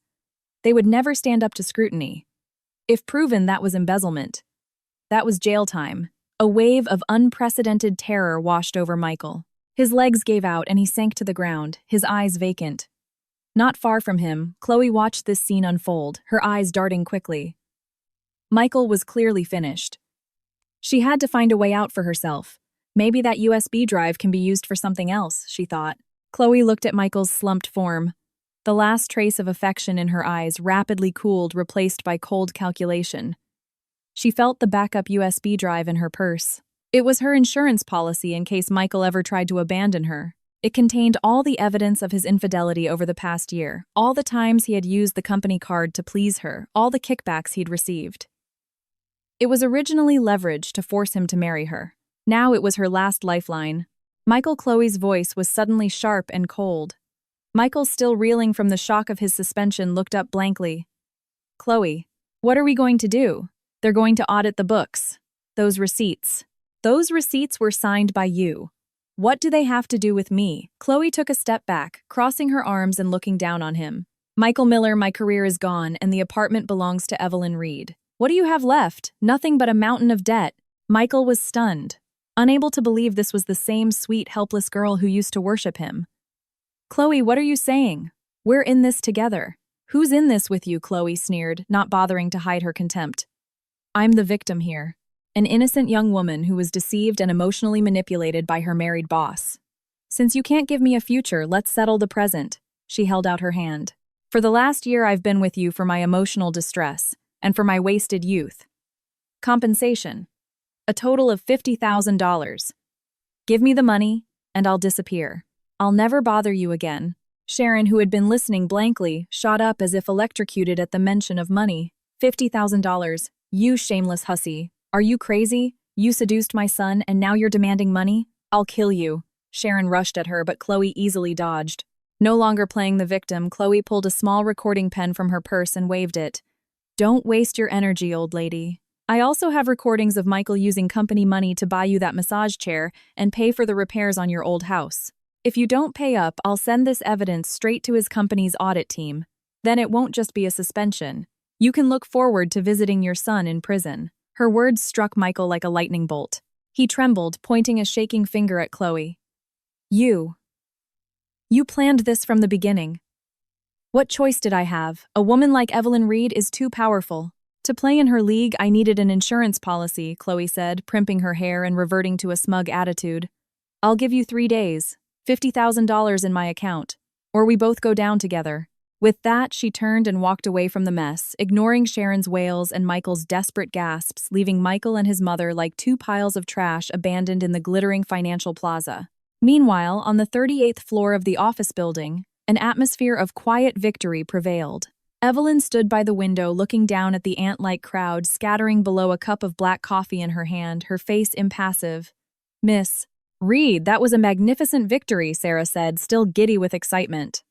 They would never stand up to scrutiny. If proven, that was embezzlement. That was jail time. A wave of unprecedented terror washed over Michael. His legs gave out and he sank to the ground, his eyes vacant. Not far from him, Chloe watched this scene unfold, her eyes darting quickly. Michael was clearly finished. She had to find a way out for herself. Maybe that USB drive can be used for something else, she thought. Chloe looked at Michael's slumped form. The last trace of affection in her eyes rapidly cooled, replaced by cold calculation. She felt the backup USB drive in her purse. It was her insurance policy in case Michael ever tried to abandon her. It contained all the evidence of his infidelity over the past year, all the times he had used the company card to please her, all the kickbacks he'd received. It was originally leverage to force him to marry her. Now it was her last lifeline. Chloe's voice was suddenly sharp and cold. Michael, still reeling from the shock of his suspension, looked up blankly. "Chloe, what are we going to do?" "They're going to audit the books. Those receipts. Those receipts were signed by you. What do they have to do with me?" Chloe took a step back, crossing her arms and looking down on him. "Michael Miller, my career is gone, and the apartment belongs to Evelyn Reed. What do you have left? Nothing but a mountain of debt." Michael was stunned, unable to believe this was the same sweet, helpless girl who used to worship him. "Chloe, what are you saying? We're in this together." "Who's in this with you?" Chloe sneered, not bothering to hide her contempt. "I'm the victim here. An innocent young woman who was deceived and emotionally manipulated by her married boss. Since you can't give me a future, let's settle the present." She held out her hand. "For the last year I've been with you for my emotional distress, and for my wasted youth. Compensation. A total of $50,000. Give me the money, and I'll disappear. I'll never bother you again." Sharon, who had been listening blankly, shot up as if electrocuted at the mention of money. $50,000. "You shameless hussy. Are you crazy? You seduced my son, and now you're demanding money? I'll kill you." Sharon rushed at her, but Chloe easily dodged. No longer playing the victim, Chloe pulled a small recording pen from her purse and waved it. "Don't waste your energy, old lady. I also have recordings of Michael using company money to buy you that massage chair and pay for the repairs on your old house. If you don't pay up, I'll send this evidence straight to his company's audit team. Then it won't just be a suspension. You can look forward to visiting your son in prison." Her words struck Michael like a lightning bolt. He trembled, pointing a shaking finger at Chloe. You planned this from the beginning. What choice did I have? A woman like Evelyn Reed is too powerful. To play in her league, I needed an insurance policy," Chloe said, primping her hair and reverting to a smug attitude. "I'll give you 3 days, $50,000 in my account, or we both go down together." With that, she turned and walked away from the mess, ignoring Sharon's wails and Michael's desperate gasps, leaving Michael and his mother like two piles of trash abandoned in the glittering financial plaza. Meanwhile, on the 38th floor of the office building, an atmosphere of quiet victory prevailed. Evelyn stood by the window looking down at the ant-like crowd scattering below a cup of black coffee in her hand, her face impassive. "Miss," Reed, that was a magnificent victory, Sarah said, still giddy with excitement.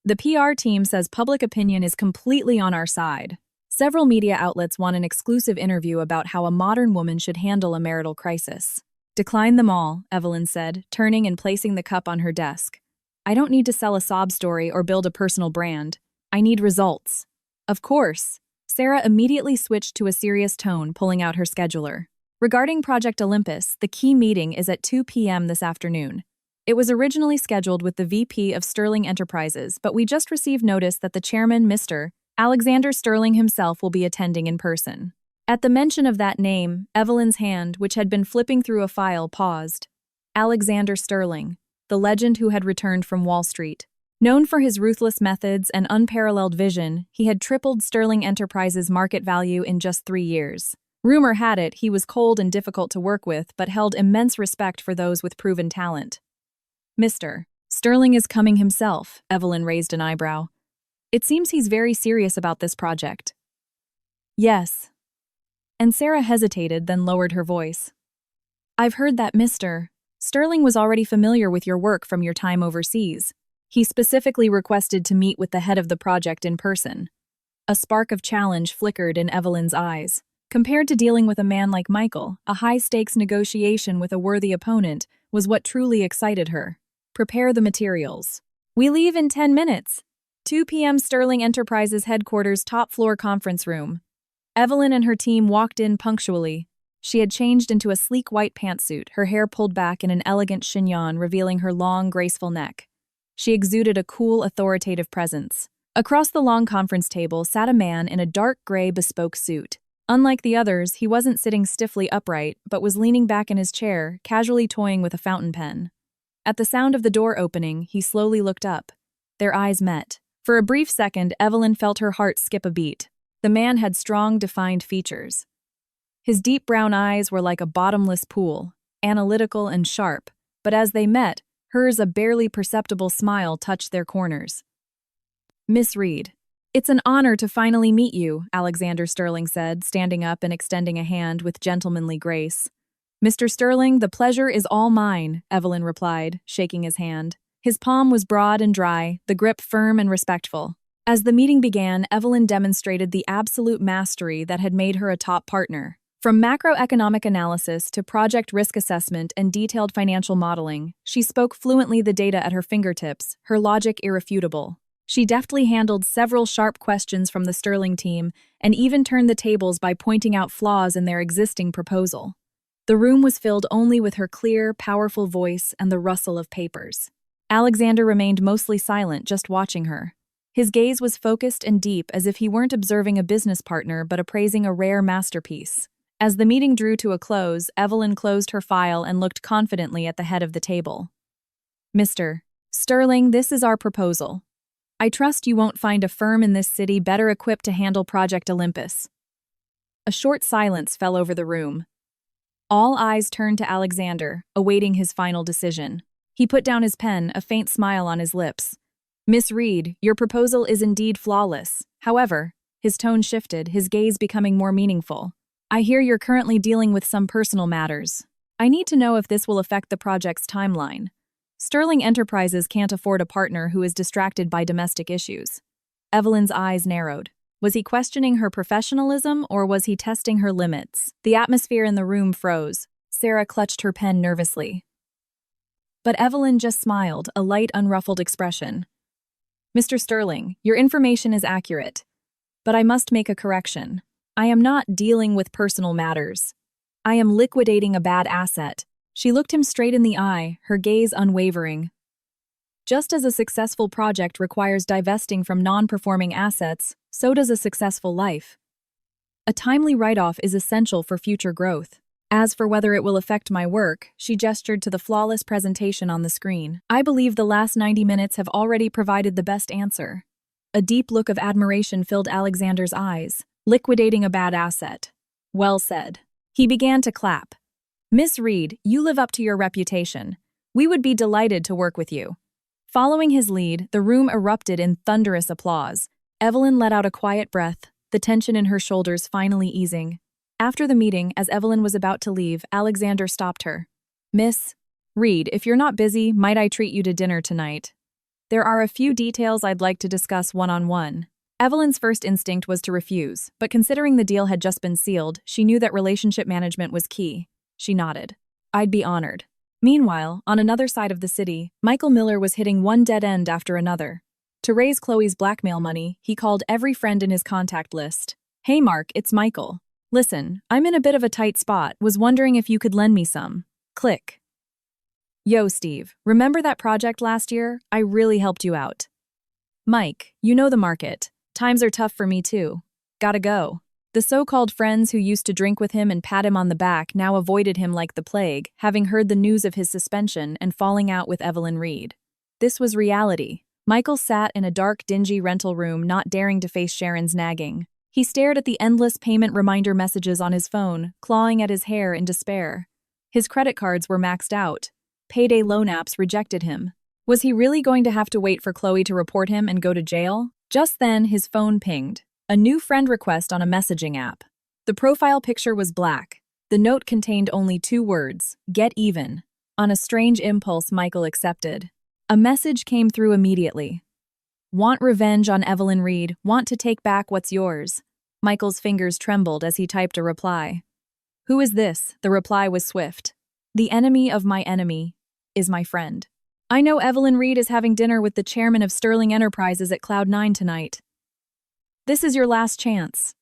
The PR team says public opinion is completely on our side. Several media outlets want an exclusive interview about how a modern woman should handle a marital crisis. Decline them all, Evelyn said, turning and placing the cup on her desk. I don't need to sell a sob story or build a personal brand. I need results. Of course. Sarah immediately switched to a serious tone, pulling out her scheduler. Regarding Project Olympus, the key meeting is at 2 p.m. this afternoon. It was originally scheduled with the VP of Sterling Enterprises, but we just received notice that the chairman, Mr. Alexander Sterling himself, will be attending in person. At the mention of that name, Evelyn's hand, which had been flipping through a file, paused. Alexander Sterling, the legend who had returned from Wall Street. Known for his ruthless methods and unparalleled vision, he had tripled Sterling Enterprises' market value in just 3 years. Rumor had it he was cold and difficult to work with, but held immense respect for those with proven talent. Mr. Sterling is coming himself, Evelyn raised an eyebrow. It seems he's very serious about this project. Yes. And Sarah hesitated, then lowered her voice. I've heard that Mr. Sterling was already familiar with your work from your time overseas. He specifically requested to meet with the head of the project in person. A spark of challenge flickered in Evelyn's eyes. Compared to dealing with a man like Michael, a high-stakes negotiation with a worthy opponent was what truly excited her. Prepare the materials. We leave in 10 minutes. 2 p.m. Sterling Enterprises headquarters top-floor conference room. Evelyn and her team walked in punctually. She had changed into a sleek white pantsuit, her hair pulled back in an elegant chignon revealing her long, graceful neck. She exuded a cool, authoritative presence. Across the long conference table sat a man in a dark gray bespoke suit. Unlike the others, he wasn't sitting stiffly upright, but was leaning back in his chair, casually toying with a fountain pen. At the sound of the door opening, he slowly looked up. Their eyes met. For a brief second, Evelyn felt her heart skip a beat. The man had strong, defined features. His deep brown eyes were like a bottomless pool, analytical and sharp, but as they met, hers a barely perceptible smile touched their corners. Miss Reed. It's an honor to finally meet you, Alexander Sterling said, standing up and extending a hand with gentlemanly grace. Mr. Sterling, the pleasure is all mine, Evelyn replied, shaking his hand. His palm was broad and dry, the grip firm and respectful. As the meeting began, Evelyn demonstrated the absolute mastery that had made her a top partner. From macroeconomic analysis to project risk assessment and detailed financial modeling, she spoke fluently the data at her fingertips, her logic irrefutable. She deftly handled several sharp questions from the Sterling team and even turned the tables by pointing out flaws in their existing proposal. The room was filled only with her clear, powerful voice and the rustle of papers. Alexander remained mostly silent, just watching her. His gaze was focused and deep, as if he weren't observing a business partner but appraising a rare masterpiece. As the meeting drew to a close, Evelyn closed her file and looked confidently at the head of the table. Mr. Sterling, this is our proposal. I trust you won't find a firm in this city better equipped to handle Project Olympus. A short silence fell over the room. All eyes turned to Alexander, awaiting his final decision. He put down his pen, a faint smile on his lips. Miss Reed, your proposal is indeed flawless. However, his tone shifted, his gaze becoming more meaningful. I hear you're currently dealing with some personal matters. I need to know if this will affect the project's timeline. Sterling Enterprises can't afford a partner who is distracted by domestic issues. Evelyn's eyes narrowed. Was he questioning her professionalism or was he testing her limits? The atmosphere in the room froze. Sarah clutched her pen nervously. But Evelyn just smiled, a light, unruffled expression. Mr. Sterling, your information is accurate. But I must make a correction. I am not dealing with personal matters. I am liquidating a bad asset. She looked him straight in the eye, her gaze unwavering. Just as a successful project requires divesting from non-performing assets, so does a successful life. A timely write-off is essential for future growth. As for whether it will affect my work, she gestured to the flawless presentation on the screen. I believe the last 90 minutes have already provided the best answer. A deep look of admiration filled Alexander's eyes. Liquidating a bad asset. Well said. He began to clap. Miss Reed, you live up to your reputation. We would be delighted to work with you. Following his lead, the room erupted in thunderous applause. Evelyn let out a quiet breath, the tension in her shoulders finally easing. After the meeting, as Evelyn was about to leave, Alexander stopped her. Miss Reed, if you're not busy, might I treat you to dinner tonight? There are a few details I'd like to discuss one-on-one. Evelyn's first instinct was to refuse, but considering the deal had just been sealed, she knew that relationship management was key. She nodded. I'd be honored. Meanwhile, on another side of the city, Michael Miller was hitting one dead end after another. To raise Chloe's blackmail money, he called every friend in his contact list. Hey Mark, it's Michael. Listen, I'm in a bit of a tight spot, was wondering if you could lend me some. Click. Yo, Steve, remember that project last year? I really helped you out. Mike, you know the market. Times are tough for me too. Gotta go. The so-called friends who used to drink with him and pat him on the back now avoided him like the plague, having heard the news of his suspension and falling out with Evelyn Reed. This was reality. Michael sat in a dark, dingy rental room, not daring to face Sharon's nagging. He stared at the endless payment reminder messages on his phone, clawing at his hair in despair. His credit cards were maxed out. Payday loan apps rejected him. Was he really going to have to wait for Chloe to report him and go to jail? Just then, his phone pinged. A new friend request on a messaging app. The profile picture was black. The note contained only 2 words, get even. On a strange impulse, Michael accepted. A message came through immediately. Want revenge on Evelyn Reed, want to take back what's yours. Michael's fingers trembled as he typed a reply. Who is this? The reply was swift. The enemy of my enemy is my friend. I know Evelyn Reed is having dinner with the chairman of Sterling Enterprises at Cloud9 tonight. This is your last chance.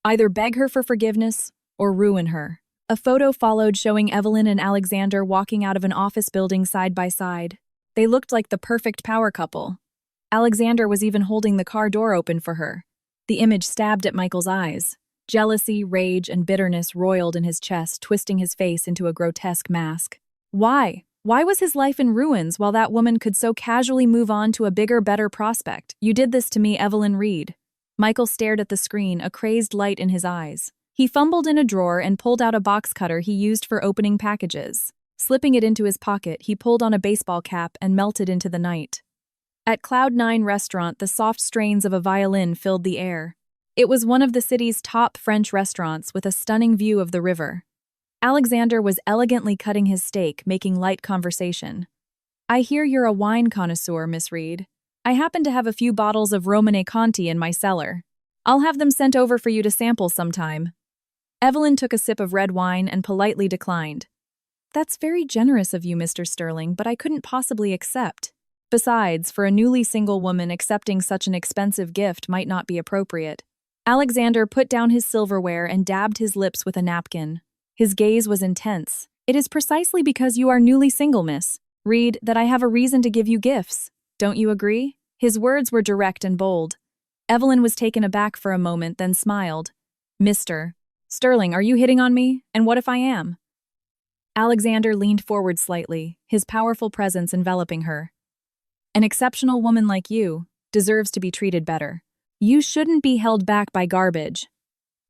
Either beg her for forgiveness or ruin her. A photo followed showing Evelyn and Alexander walking out of an office building side by side. They looked like the perfect power couple. Alexander was even holding the car door open for her. The image stabbed at Michael's eyes. Jealousy, rage, and bitterness roiled in his chest, twisting his face into a grotesque mask. Why? Why was his life in ruins while that woman could so casually move on to a bigger, better prospect? You did this to me, Evelyn Reed. Michael stared at the screen, a crazed light in his eyes. He fumbled in a drawer and pulled out a box cutter he used for opening packages. Slipping it into his pocket, he pulled on a baseball cap and melted into the night. At Cloud9 restaurant, the soft strains of a violin filled the air. It was one of the city's top French restaurants with a stunning view of the river. Alexander was elegantly cutting his steak, making light conversation. I hear you're a wine connoisseur, Miss Reed. I happen to have a few bottles of Romanée Conti in my cellar. I'll have them sent over for you to sample sometime. Evelyn took a sip of red wine and politely declined. That's very generous of you, Mr. Sterling, but I couldn't possibly accept. Besides, for a newly single woman, accepting such an expensive gift might not be appropriate. Alexander put down his silverware and dabbed his lips with a napkin. His gaze was intense. It is precisely because you are newly single, Miss Reed, that I have a reason to give you gifts. Don't you agree? His words were direct and bold. Evelyn was taken aback for a moment, then smiled. Mr. Sterling, are you hitting on me? And what if I am? Alexander leaned forward slightly, his powerful presence enveloping her. An exceptional woman like you deserves to be treated better. You shouldn't be held back by garbage.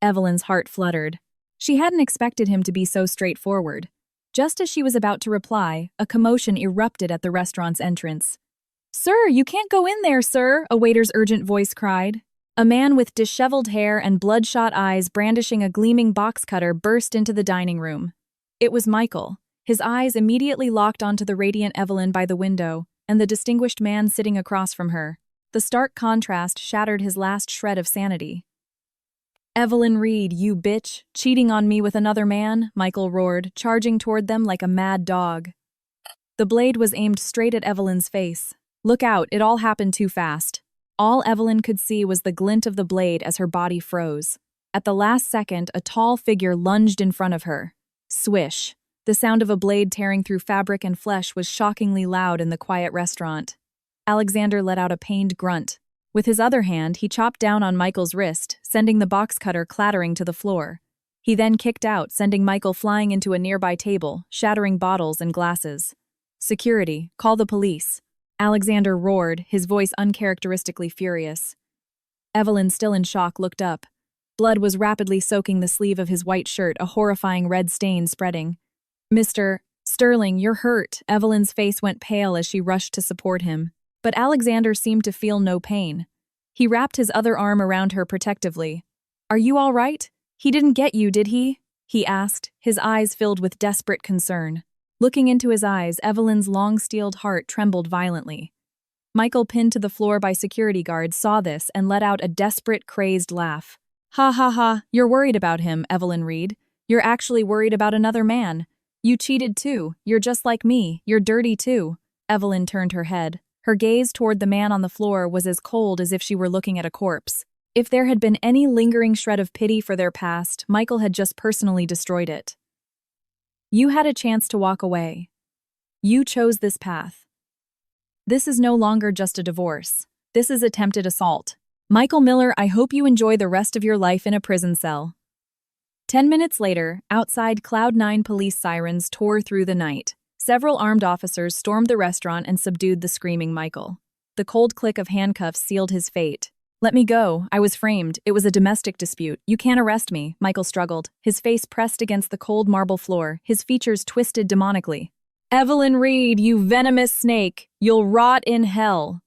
Evelyn's heart fluttered. She hadn't expected him to be so straightforward. Just as she was about to reply, a commotion erupted at the restaurant's entrance. Sir, you can't go in there, sir, a waiter's urgent voice cried. A man with disheveled hair and bloodshot eyes brandishing a gleaming box cutter burst into the dining room. It was Michael. His eyes immediately locked onto the radiant Evelyn by the window and the distinguished man sitting across from her. The stark contrast shattered his last shred of sanity. Evelyn Reed, you bitch, cheating on me with another man, Michael roared, charging toward them like a mad dog. The blade was aimed straight at Evelyn's face. Look out, it all happened too fast. All Evelyn could see was the glint of the blade as her body froze. At the last second, a tall figure lunged in front of her. Swish. The sound of a blade tearing through fabric and flesh was shockingly loud in the quiet restaurant. Alexander let out a pained grunt. With his other hand, he chopped down on Michael's wrist, sending the box cutter clattering to the floor. He then kicked out, sending Michael flying into a nearby table, shattering bottles and glasses. Security, call the police. Alexander roared, his voice uncharacteristically furious. Evelyn, still in shock, looked up. Blood was rapidly soaking the sleeve of his white shirt, a horrifying red stain spreading. Mr. Sterling, you're hurt. Evelyn's face went pale as she rushed to support him. But Alexander seemed to feel no pain. He wrapped his other arm around her protectively. Are you all right? He didn't get you, did he? He asked, his eyes filled with desperate concern. Looking into his eyes, Evelyn's long-steeled heart trembled violently. Michael, pinned to the floor by security guards, saw this and let out a desperate, crazed laugh. "Ha ha ha, you're worried about him, Evelyn Reed. You're actually worried about another man. You cheated too. You're just like me. You're dirty too." Evelyn turned her head. Her gaze toward the man on the floor was as cold as if she were looking at a corpse. If there had been any lingering shred of pity for their past, Michael had just personally destroyed it. "You had a chance to walk away. You chose this path. This is no longer just a divorce. This is attempted assault. Michael Miller, I hope you enjoy the rest of your life in a prison cell." 10 minutes later, outside, Cloud9 police sirens tore through the night. Several armed officers stormed the restaurant and subdued the screaming Michael. The cold click of handcuffs sealed his fate. "Let me go. I was framed. It was a domestic dispute. You can't arrest me," Michael struggled, his face pressed against the cold marble floor, his features twisted demonically. "Evelyn Reed, you venomous snake! You'll rot in hell!"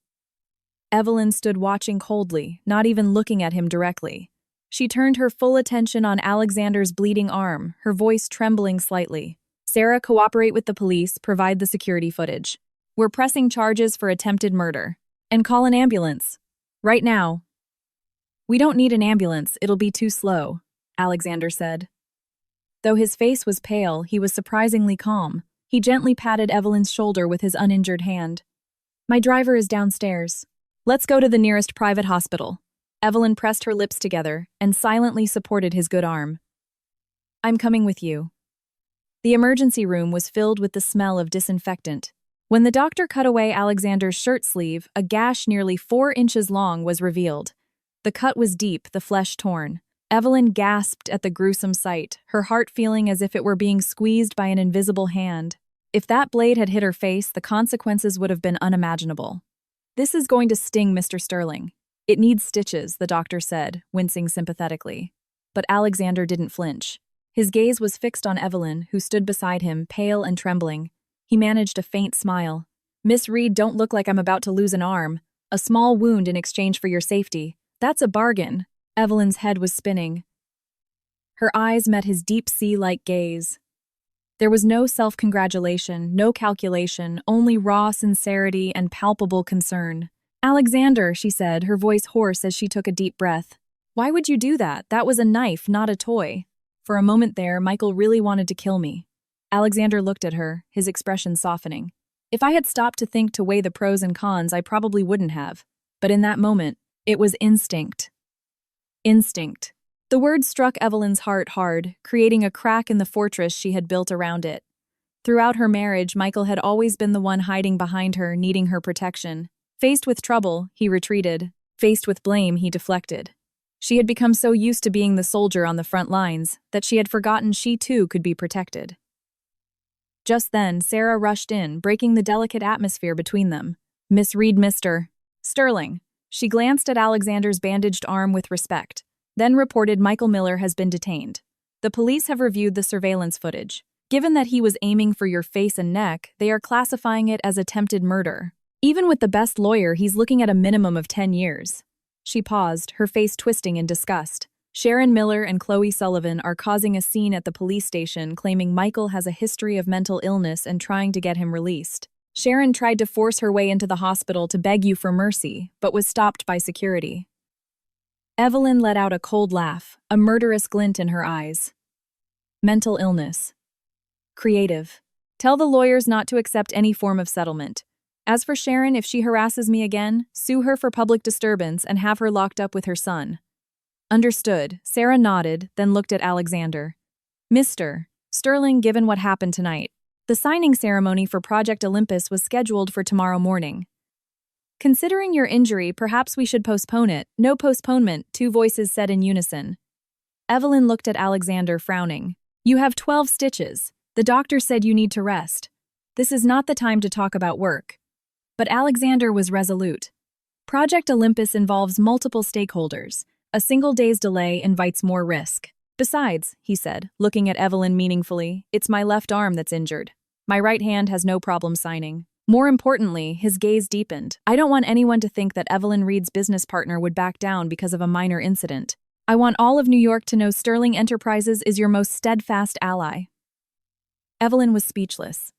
Evelyn stood watching coldly, not even looking at him directly. She turned her full attention on Alexander's bleeding arm, her voice trembling slightly. "Sarah, cooperate with the police, provide the security footage. We're pressing charges for attempted murder. And call an ambulance. Right now." "We don't need an ambulance, it'll be too slow," Alexander said. Though his face was pale, he was surprisingly calm. He gently patted Evelyn's shoulder with his uninjured hand. "My driver is downstairs. Let's go to the nearest private hospital." Evelyn pressed her lips together and silently supported his good arm. "I'm coming with you." The emergency room was filled with the smell of disinfectant. When the doctor cut away Alexander's shirt sleeve, a gash nearly 4 inches long was revealed. The cut was deep, the flesh torn. Evelyn gasped at the gruesome sight, her heart feeling as if it were being squeezed by an invisible hand. If that blade had hit her face, the consequences would have been unimaginable. "This is going to sting, Mr. Sterling. It needs stitches," the doctor said, wincing sympathetically. But Alexander didn't flinch. His gaze was fixed on Evelyn, who stood beside him, pale and trembling. He managed a faint smile. "Miss Reed, don't look like I'm about to lose an arm. A small wound in exchange for your safety. That's a bargain." Evelyn's head was spinning. Her eyes met his deep sea-like gaze. There was no self-congratulation, no calculation, only raw sincerity and palpable concern. "Alexander," she said, her voice hoarse as she took a deep breath. "Why would you do that? That was a knife, not a toy." For a moment there, Michael really wanted to kill me. Alexander looked at her, his expression softening. "If I had stopped to think to weigh the pros and cons, I probably wouldn't have. But in that moment, it was instinct." Instinct. The word struck Evelyn's heart hard, creating a crack in the fortress she had built around it. Throughout her marriage, Michael had always been the one hiding behind her, needing her protection. Faced with trouble, he retreated. Faced with blame, he deflected. She had become so used to being the soldier on the front lines that she had forgotten she too could be protected. Just then, Sarah rushed in, breaking the delicate atmosphere between them. "Miss Reed, Mr. Sterling." She glanced at Alexander's bandaged arm with respect, then reported Michael Miller has been detained. "The police have reviewed the surveillance footage. Given that he was aiming for your face and neck, they are classifying it as attempted murder. Even with the best lawyer, he's looking at a minimum of 10 years. She paused, her face twisting in disgust. Sharon Miller and Chloe Sullivan are causing a scene at the police station, claiming Michael has a history of mental illness and trying to get him released. Sharon tried to force her way into the hospital to beg you for mercy, but was stopped by security." Evelyn let out a cold laugh, a murderous glint in her eyes. "Mental illness. Creative. Tell the lawyers not to accept any form of settlement. As for Sharon, if she harasses me again, sue her for public disturbance and have her locked up with her son." "Understood." Sarah nodded, then looked at Alexander. "Mr. Sterling, given what happened tonight, the signing ceremony for Project Olympus was scheduled for tomorrow morning. Considering your injury, perhaps we should postpone it." "No postponement," 2 voices said in unison. Evelyn looked at Alexander, frowning. "You have 12 stitches. The doctor said you need to rest. This is not the time to talk about work." But Alexander was resolute. "Project Olympus involves multiple stakeholders. A single day's delay invites more risk. Besides," he said, looking at Evelyn meaningfully, "it's my left arm that's injured. My right hand has no problem signing." More importantly, his gaze deepened. "I don't want anyone to think that Evelyn Reed's business partner would back down because of a minor incident. I want all of New York to know Sterling Enterprises is your most steadfast ally." Evelyn was speechless.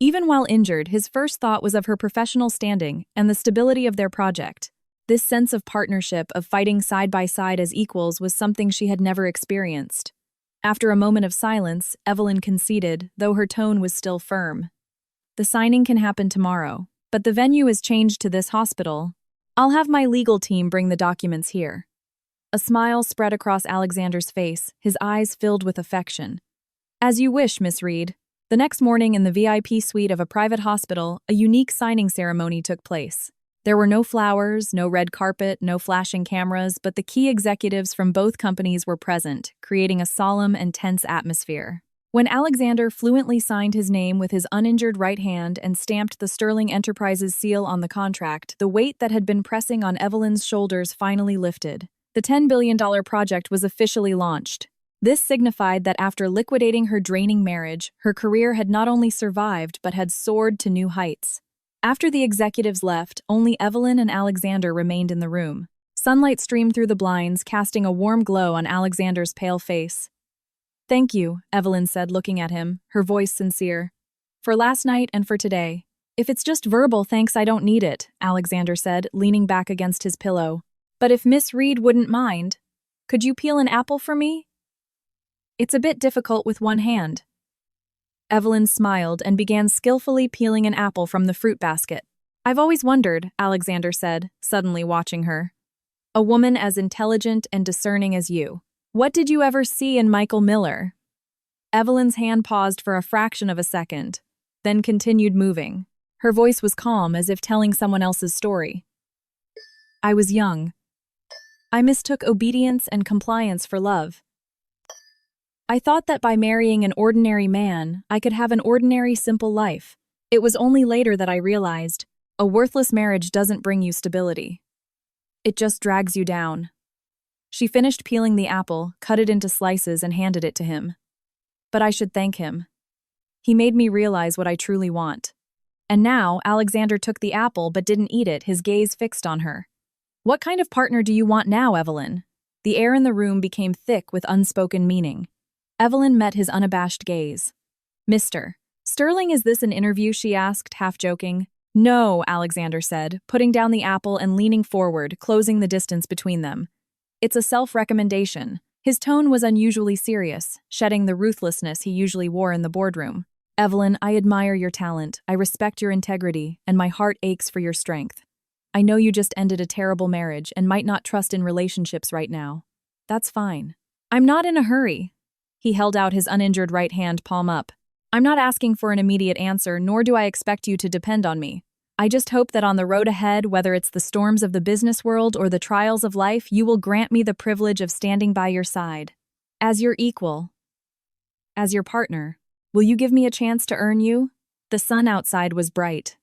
Even while injured, his first thought was of her professional standing and the stability of their project. This sense of partnership, of fighting side by side as equals, was something she had never experienced. After a moment of silence, Evelyn conceded, though her tone was still firm. The signing can happen tomorrow, but the venue is changed to this hospital. I'll have my legal team bring the documents here. A smile spread across Alexander's face, his eyes filled with affection. As you wish, Miss Reed. The next morning in the VIP suite of a private hospital, a unique signing ceremony took place. There were no flowers, no red carpet, no flashing cameras, but the key executives from both companies were present, creating a solemn and tense atmosphere. When Alexander fluently signed his name with his uninjured right hand and stamped the Sterling Enterprises seal on the contract, the weight that had been pressing on Evelyn's shoulders finally lifted. The $10 billion project was officially launched. This signified that after liquidating her draining marriage, her career had not only survived but had soared to new heights. After the executives left, only Evelyn and Alexander remained in the room. Sunlight streamed through the blinds, casting a warm glow on Alexander's pale face. "Thank you," Evelyn said, looking at him, her voice sincere. "For last night and for today." "If it's just verbal thanks, I don't need it," Alexander said, leaning back against his pillow. "But if Miss Reed wouldn't mind, could you peel an apple for me? It's a bit difficult with one hand." Evelyn smiled and began skillfully peeling an apple from the fruit basket. "I've always wondered," Alexander said, suddenly watching her. "A woman as intelligent and discerning as you. What did you ever see in Michael Miller?" Evelyn's hand paused for a fraction of a second, then continued moving. Her voice was calm, as if telling someone else's story. "I was young. I mistook obedience and compliance for love. I thought that by marrying an ordinary man, I could have an ordinary, simple life. It was only later that I realized, a worthless marriage doesn't bring you stability. It just drags you down." She finished peeling the apple, cut it into slices, and handed it to him. "But I should thank him. He made me realize what I truly want." And now, Alexander took the apple but didn't eat it, his gaze fixed on her. "What kind of partner do you want now, Evelyn?" The air in the room became thick with unspoken meaning. Evelyn met his unabashed gaze. "Mr. Sterling, is this an interview?" she asked, half joking. "No," Alexander said, putting down the apple and leaning forward, closing the distance between them. "It's a self-recommendation." His tone was unusually serious, shedding the ruthlessness he usually wore in the boardroom. "Evelyn, I admire your talent, I respect your integrity, and my heart aches for your strength. I know you just ended a terrible marriage and might not trust in relationships right now. That's fine. I'm not in a hurry." He held out his uninjured right hand, palm up. "I'm not asking for an immediate answer, nor do I expect you to depend on me. I just hope that on the road ahead, whether it's the storms of the business world or the trials of life, you will grant me the privilege of standing by your side. As your equal. As your partner. Will you give me a chance to earn you?" The sun outside was bright.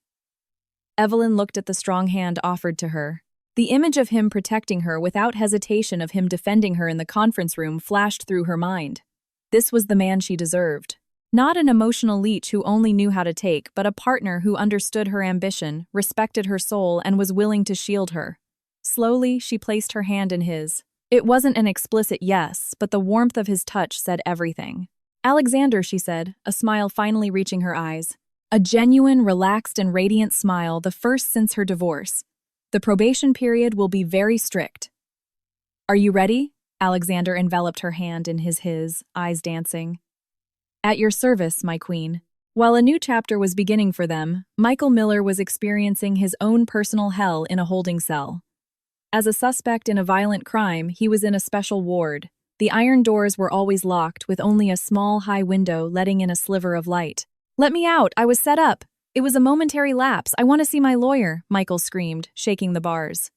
Evelyn looked at the strong hand offered to her. The image of him protecting her without hesitation, of him defending her in the conference room, flashed through her mind. This was the man she deserved. Not an emotional leech who only knew how to take, but a partner who understood her ambition, respected her soul, and was willing to shield her. Slowly, she placed her hand in his. It wasn't an explicit yes, but the warmth of his touch said everything. "Alexander," she said, a smile finally reaching her eyes. A genuine, relaxed, and radiant smile, the first since her divorce. "The probation period will be very strict." "Are you ready?" Alexander enveloped her hand in his, eyes dancing. "At your service, my queen." While a new chapter was beginning for them, Michael Miller was experiencing his own personal hell in a holding cell. As a suspect in a violent crime, he was in a special ward. The iron doors were always locked, with only a small, high window letting in a sliver of light. "Let me out! I was set up! It was a momentary lapse. I want to see my lawyer," Michael screamed, shaking the bars.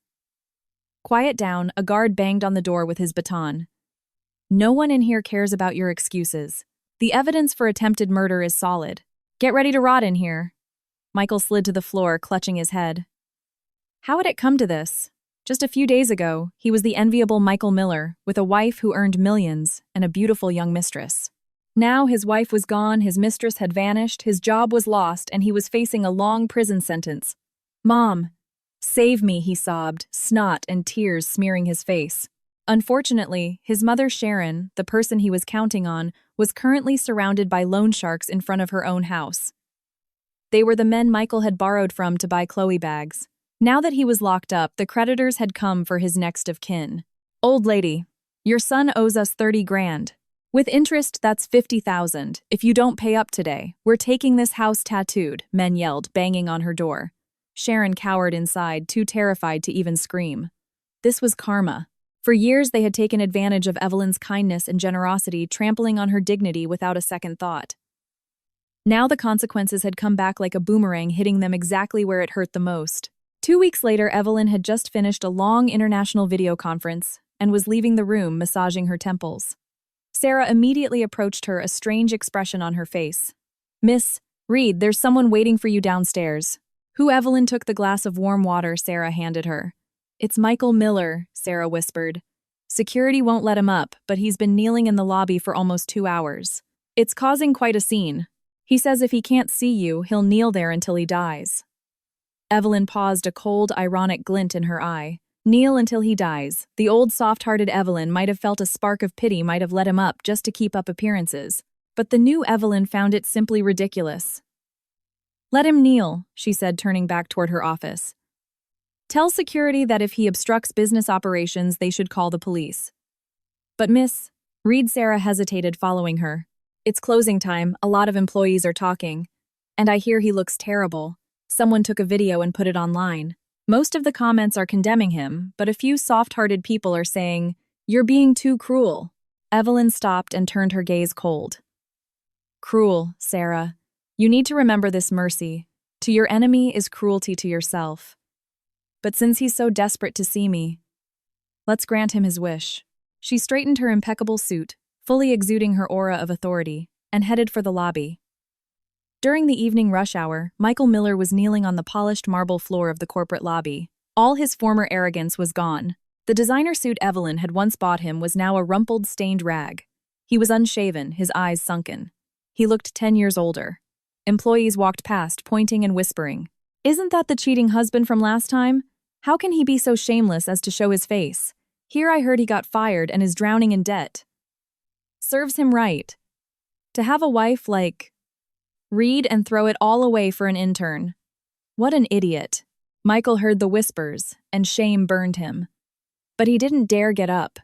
"Quiet down," a guard banged on the door with his baton. "No one in here cares about your excuses. The evidence for attempted murder is solid. Get ready to rot in here." Michael slid to the floor, clutching his head. How had it come to this? Just a few days ago, he was the enviable Michael Miller, with a wife who earned millions and a beautiful young mistress. Now his wife was gone, his mistress had vanished, his job was lost, and he was facing a long prison sentence. "Mom, save me," he sobbed, snot and tears smearing his face. Unfortunately, his mother Sharon, the person he was counting on, was currently surrounded by loan sharks in front of her own house. They were the men Michael had borrowed from to buy Chloe bags. Now that he was locked up, the creditors had come for his next of kin. "Old lady, your son owes us 30 grand. With interest, that's 50,000. If you don't pay up today, we're taking this house tattooed," men yelled, banging on her door. Sharon cowered inside, too terrified to even scream. This was karma. For years, they had taken advantage of Evelyn's kindness and generosity, trampling on her dignity without a second thought. Now the consequences had come back like a boomerang, hitting them exactly where it hurt the most. 2 weeks later, Evelyn had just finished a long international video conference and was leaving the room, massaging her temples. Sarah immediately approached her, a strange expression on her face. "Miss Reed, there's someone waiting for you downstairs." Who? Evelyn took the glass of warm water Sarah handed her. "It's Michael Miller," Sarah whispered. "Security won't let him up, but he's been kneeling in the lobby for almost 2 hours. It's causing quite a scene. He says if he can't see you, he'll kneel there until he dies." Evelyn paused, a cold, ironic glint in her eye. Kneel until he dies. The old soft-hearted Evelyn might have felt a spark of pity, might have let him up just to keep up appearances. But the new Evelyn found it simply ridiculous. "Let him kneel," she said, turning back toward her office. "Tell security that if he obstructs business operations, they should call the police." "But Miss Reed," Sarah hesitated, following her. "It's closing time, a lot of employees are talking. And I hear he looks terrible. Someone took a video and put it online. Most of the comments are condemning him, but a few soft-hearted people are saying, 'You're being too cruel.'" Evelyn stopped and turned her gaze cold. "Cruel, Sarah. You need to remember this, Mercy. To your enemy is cruelty to yourself. But since he's so desperate to see me, let's grant him his wish." She straightened her impeccable suit, fully exuding her aura of authority, and headed for the lobby. During the evening rush hour, Michael Miller was kneeling on the polished marble floor of the corporate lobby. All his former arrogance was gone. The designer suit Evelyn had once bought him was now a rumpled, stained rag. He was unshaven, his eyes sunken. He looked 10 years older. Employees walked past, pointing and whispering. "Isn't that the cheating husband from last time? How can he be so shameless as to show his face? Here I heard he got fired and is drowning in debt. Serves him right. To have a wife like Reed and throw it all away for an intern. What an idiot." Michael heard the whispers, and shame burned him. But he didn't dare get up.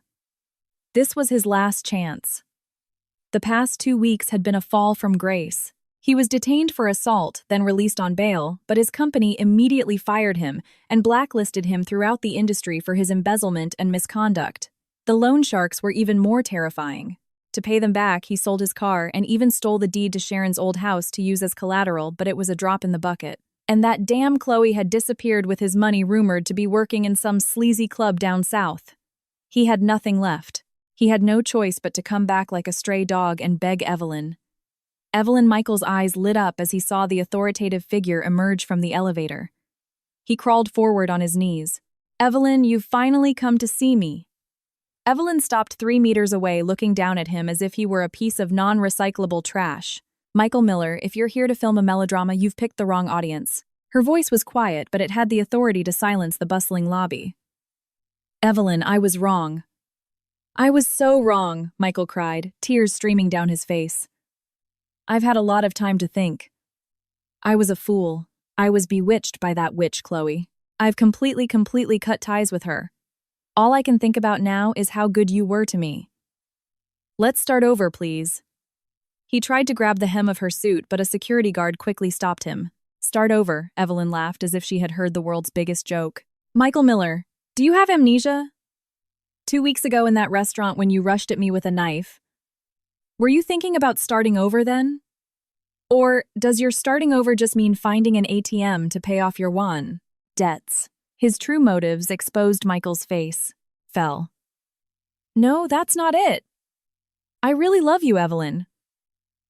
This was his last chance. The past 2 weeks had been a fall from grace. He was detained for assault, then released on bail, but his company immediately fired him and blacklisted him throughout the industry for his embezzlement and misconduct. The loan sharks were even more terrifying. To pay them back, he sold his car and even stole the deed to Sharon's old house to use as collateral, but it was a drop in the bucket. And that damn Chloe had disappeared with his money, rumored to be working in some sleazy club down south. He had nothing left. He had no choice but to come back like a stray dog and beg Evelyn. Michael's eyes lit up as he saw the authoritative figure emerge from the elevator. He crawled forward on his knees. "Evelyn, you've finally come to see me." Evelyn stopped 3 meters away, looking down at him as if he were a piece of non-recyclable trash. "Michael Miller, if you're here to film a melodrama, you've picked the wrong audience." Her voice was quiet, but it had the authority to silence the bustling lobby. "Evelyn, I was wrong." "I was so wrong," Michael cried, tears streaming down his face. "I've had a lot of time to think. I was a fool. I was bewitched by that witch, Chloe. I've completely cut ties with her. All I can think about now is how good you were to me. Let's start over, please." He tried to grab the hem of her suit, but a security guard quickly stopped him. "Start over," Evelyn laughed as if she had heard the world's biggest joke. "Michael Miller, do you have amnesia? 2 weeks ago in that restaurant when you rushed at me with a knife, were you thinking about starting over then? Or does your starting over just mean finding an ATM to pay off your debts?" His true motives, exposed, Michael's face fell. "No, that's not it. I really love you, Evelyn.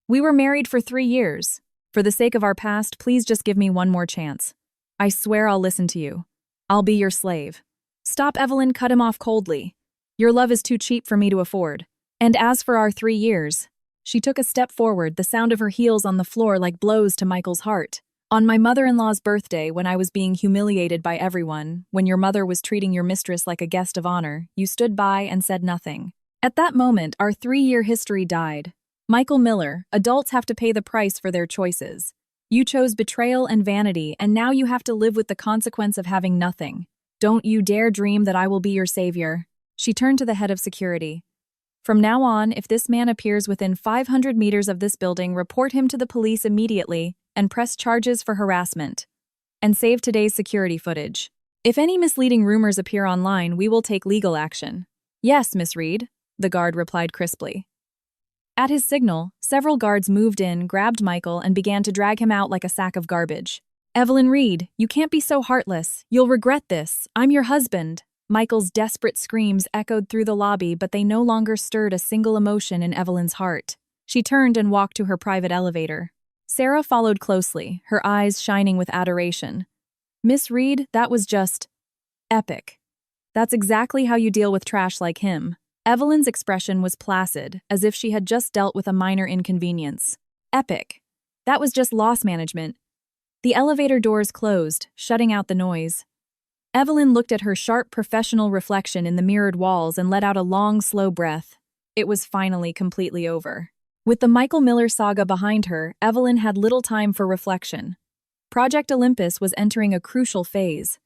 We were married for 3 years. For the sake of our past, please just give me one more chance. I swear I'll listen to you. I'll be your slave." "Stop," Evelyn cut him off coldly. "Your love is too cheap for me to afford. And as for our 3 years..." She took a step forward, the sound of her heels on the floor like blows to Michael's heart. "On my mother-in-law's birthday, when I was being humiliated by everyone, when your mother was treating your mistress like a guest of honor, you stood by and said nothing. At that moment, our 3-year history died. Michael Miller, adults have to pay the price for their choices. You chose betrayal and vanity, and now you have to live with the consequence of having nothing. Don't you dare dream that I will be your savior." She turned to the head of security. "From now on, if this man appears within 500 meters of this building, report him to the police immediately and press charges for harassment. And save today's security footage. If any misleading rumors appear online, we will take legal action." "Yes, Miss Reed," the guard replied crisply. At his signal, several guards moved in, grabbed Michael, and began to drag him out like a sack of garbage. "Evelyn Reed, you can't be so heartless. You'll regret this. I'm your husband." Michael's desperate screams echoed through the lobby, but they no longer stirred a single emotion in Evelyn's heart. She turned and walked to her private elevator. Sarah followed closely, her eyes shining with adoration. "Miss Reed, that was just epic. That's exactly how you deal with trash like him." Evelyn's expression was placid, as if she had just dealt with a minor inconvenience. "Epic. That was just loss management." The elevator doors closed, shutting out the noise. Evelyn looked at her sharp professional reflection in the mirrored walls and let out a long, slow breath. It was finally completely over. With the Michael Miller saga behind her, Evelyn had little time for reflection. Project Olympus was entering a crucial phase.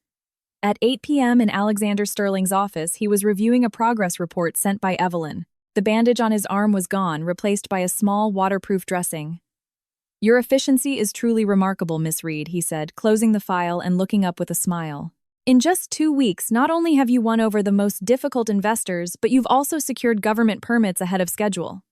At 8 p.m. in Alexander Sterling's office, he was reviewing a progress report sent by Evelyn. The bandage on his arm was gone, replaced by a small, waterproof dressing. "Your efficiency is truly remarkable, Miss Reed," he said, closing the file and looking up with a smile. "In just 2 weeks, not only have you won over the most difficult investors, but you've also secured government permits ahead of schedule."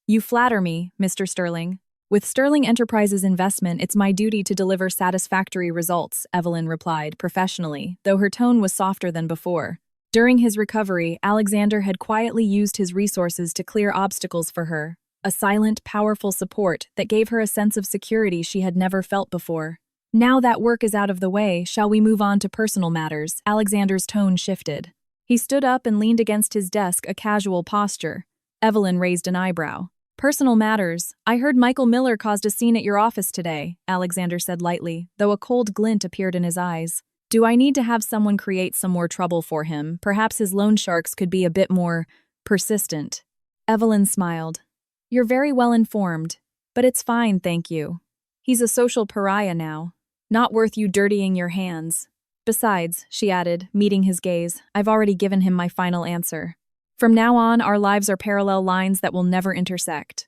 "You flatter me, Mr. Sterling." "With Sterling Enterprises investment, it's my duty to deliver satisfactory results," Evelyn replied, professionally, though her tone was softer than before. During his recovery, Alexander had quietly used his resources to clear obstacles for her, a silent, powerful support that gave her a sense of security she had never felt before. "Now that work is out of the way, shall we move on to personal matters?" Alexander's tone shifted. He stood up and leaned against his desk, a casual posture. Evelyn raised an eyebrow. "Personal matters. I heard Michael Miller caused a scene at your office today," Alexander said lightly, though a cold glint appeared in his eyes. "Do I need to have someone create some more trouble for him? Perhaps his loan sharks could be a bit more persistent." Evelyn smiled. "You're very well informed, but it's fine, thank you. He's a social pariah now. Not worth you dirtying your hands. Besides," she added, meeting his gaze, "I've already given him my final answer. From now on, our lives are parallel lines that will never intersect."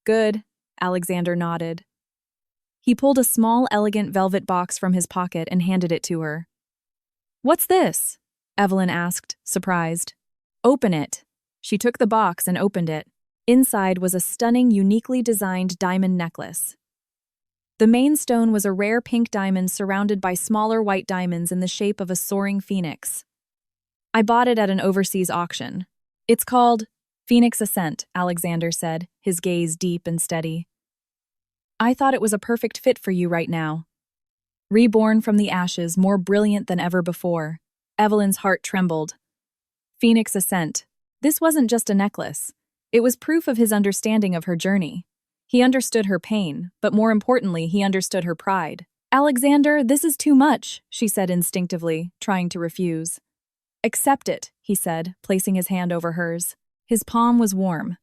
"Good," Alexander nodded. He pulled a small, elegant velvet box from his pocket and handed it to her. "What's this?" Evelyn asked, surprised. "Open it." She took the box and opened it. Inside was a stunning, uniquely designed diamond necklace. The main stone was a rare pink diamond surrounded by smaller white diamonds in the shape of a soaring phoenix. "I bought it at an overseas auction. It's called Phoenix Ascent," Alexander said, his gaze deep and steady. "I thought it was a perfect fit for you right now. Reborn from the ashes, more brilliant than ever before." Evelyn's heart trembled. Phoenix Ascent. This wasn't just a necklace. It was proof of his understanding of her journey. He understood her pain, but more importantly, he understood her pride. "Alexander, this is too much," she said instinctively, trying to refuse. "Accept it," he said, placing his hand over hers. His palm was warm.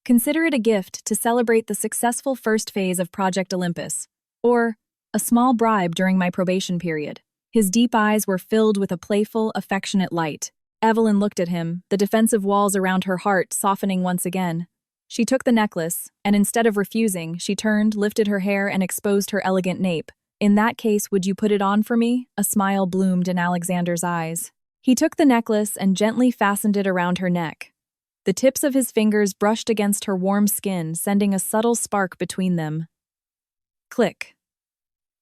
"Consider it a gift to celebrate the successful first phase of Project Olympus, or a small bribe during my probation period." His deep eyes were filled with a playful, affectionate light. Evelyn looked at him, the defensive walls around her heart softening once again. She took the necklace, and instead of refusing, she turned, lifted her hair, and exposed her elegant nape. "In that case, would you put it on for me?" A smile bloomed in Alexander's eyes. He took the necklace and gently fastened it around her neck. The tips of his fingers brushed against her warm skin, sending a subtle spark between them. Click.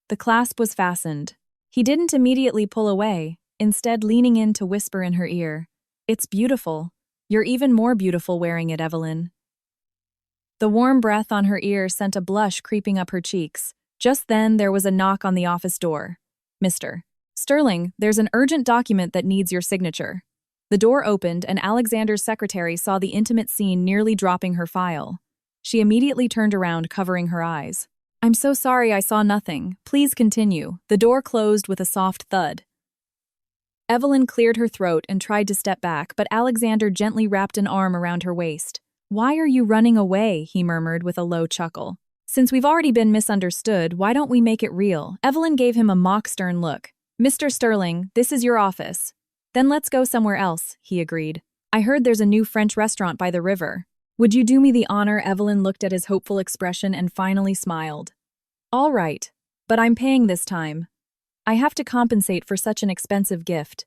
The clasp was fastened. He didn't immediately pull away, instead leaning in to whisper in her ear, "It's beautiful. You're even more beautiful wearing it, Evelyn." The warm breath on her ear sent a blush creeping up her cheeks. Just then, there was a knock on the office door. "Mr. Sterling, there's an urgent document that needs your signature." The door opened, and Alexander's secretary saw the intimate scene, nearly dropping her file. She immediately turned around, covering her eyes. "I'm so sorry, I saw nothing. Please continue." The door closed with a soft thud. Evelyn cleared her throat and tried to step back, but Alexander gently wrapped an arm around her waist. "Why are you running away?" he murmured with a low chuckle. Since we've already been misunderstood, why don't we make it real? Evelyn gave him a mock stern look. Mr. Sterling, this is your office. Then let's go somewhere else, he agreed. I heard there's a new French restaurant by the river. Would you do me the honor? Evelyn looked at his hopeful expression and finally smiled. All right, but I'm paying this time. I have to compensate for such an expensive gift.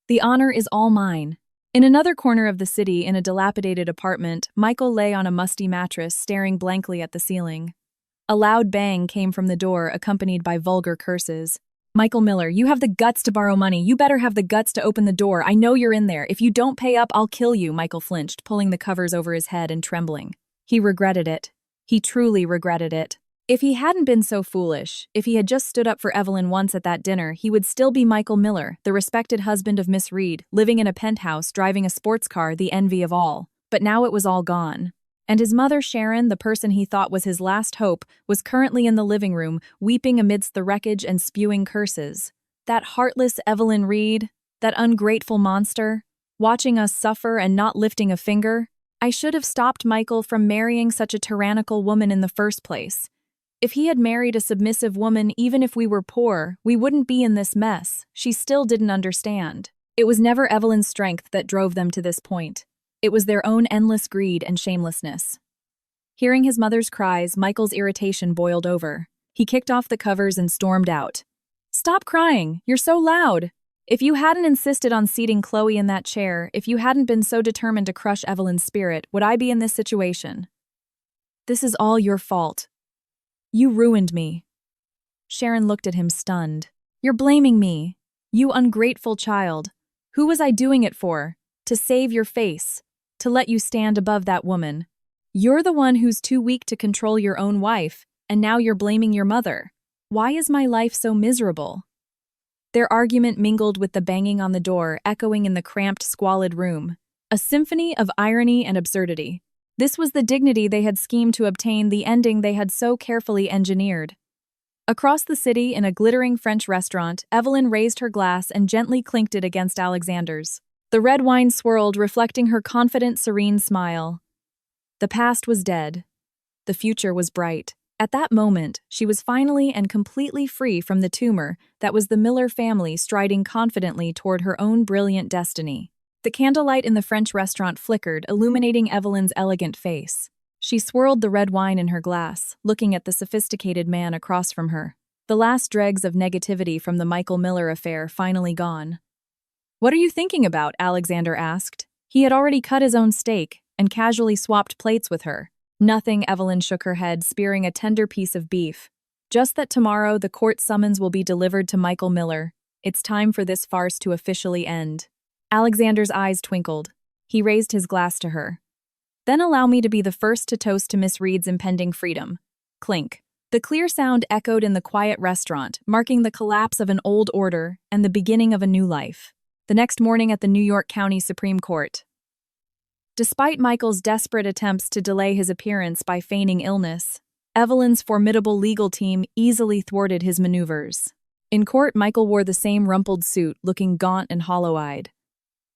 The honor is all mine. In another corner of the city, in a dilapidated apartment, Michael lay on a musty mattress, staring blankly at the ceiling. A loud bang came from the door, accompanied by vulgar curses. Michael Miller, you have the guts to borrow money. You better have the guts to open the door. I know you're in there. If you don't pay up, I'll kill you, Michael flinched, pulling the covers over his head and trembling. He regretted it. He truly regretted it. If he hadn't been so foolish, if he had just stood up for Evelyn once at that dinner, he would still be Michael Miller, the respected husband of Miss Reed, living in a penthouse, driving a sports car, the envy of all. But now it was all gone. And his mother, Sharon, the person he thought was his last hope, was currently in the living room, weeping amidst the wreckage and spewing curses. That heartless Evelyn Reed, that ungrateful monster, watching us suffer and not lifting a finger. I should have stopped Michael from marrying such a tyrannical woman in the first place. If he had married a submissive woman, even if we were poor, we wouldn't be in this mess. She still didn't understand. It was never Evelyn's strength that drove them to this point. It was their own endless greed and shamelessness. Hearing his mother's cries, Michael's irritation boiled over. He kicked off the covers and stormed out. Stop crying! You're so loud! If you hadn't insisted on seating Chloe in that chair, if you hadn't been so determined to crush Evelyn's spirit, would I be in this situation? This is all your fault. You ruined me. Sharon looked at him stunned. You're blaming me. You ungrateful child. Who was I doing it for? To save your face. To let you stand above that woman. You're the one who's too weak to control your own wife, and now you're blaming your mother. Why is my life so miserable? Their argument mingled with the banging on the door, echoing in the cramped, squalid room. A symphony of irony and absurdity. This was the dignity they had schemed to obtain, the ending they had so carefully engineered. Across the city, in a glittering French restaurant, Evelyn raised her glass and gently clinked it against Alexander's. The red wine swirled, reflecting her confident, serene smile. The past was dead. The future was bright. At that moment, she was finally and completely free from the tumor that was the Miller family striding confidently toward her own brilliant destiny. The candlelight in the French restaurant flickered, illuminating Evelyn's elegant face. She swirled the red wine in her glass, looking at the sophisticated man across from her. The last dregs of negativity from the Michael Miller affair finally gone. What are you thinking about? Alexander asked. He had already cut his own steak and casually swapped plates with her. Nothing, Evelyn shook her head, spearing a tender piece of beef. Just that tomorrow the court summons will be delivered to Michael Miller. It's time for this farce to officially end. Alexander's eyes twinkled. He raised his glass to her. Then allow me to be the first to toast to Miss Reed's impending freedom. Clink. The clear sound echoed in the quiet restaurant, marking the collapse of an old order and the beginning of a new life. The next morning at the New York County Supreme Court. Despite Michael's desperate attempts to delay his appearance by feigning illness, Evelyn's formidable legal team easily thwarted his maneuvers. In court, Michael wore the same rumpled suit, looking gaunt and hollow-eyed.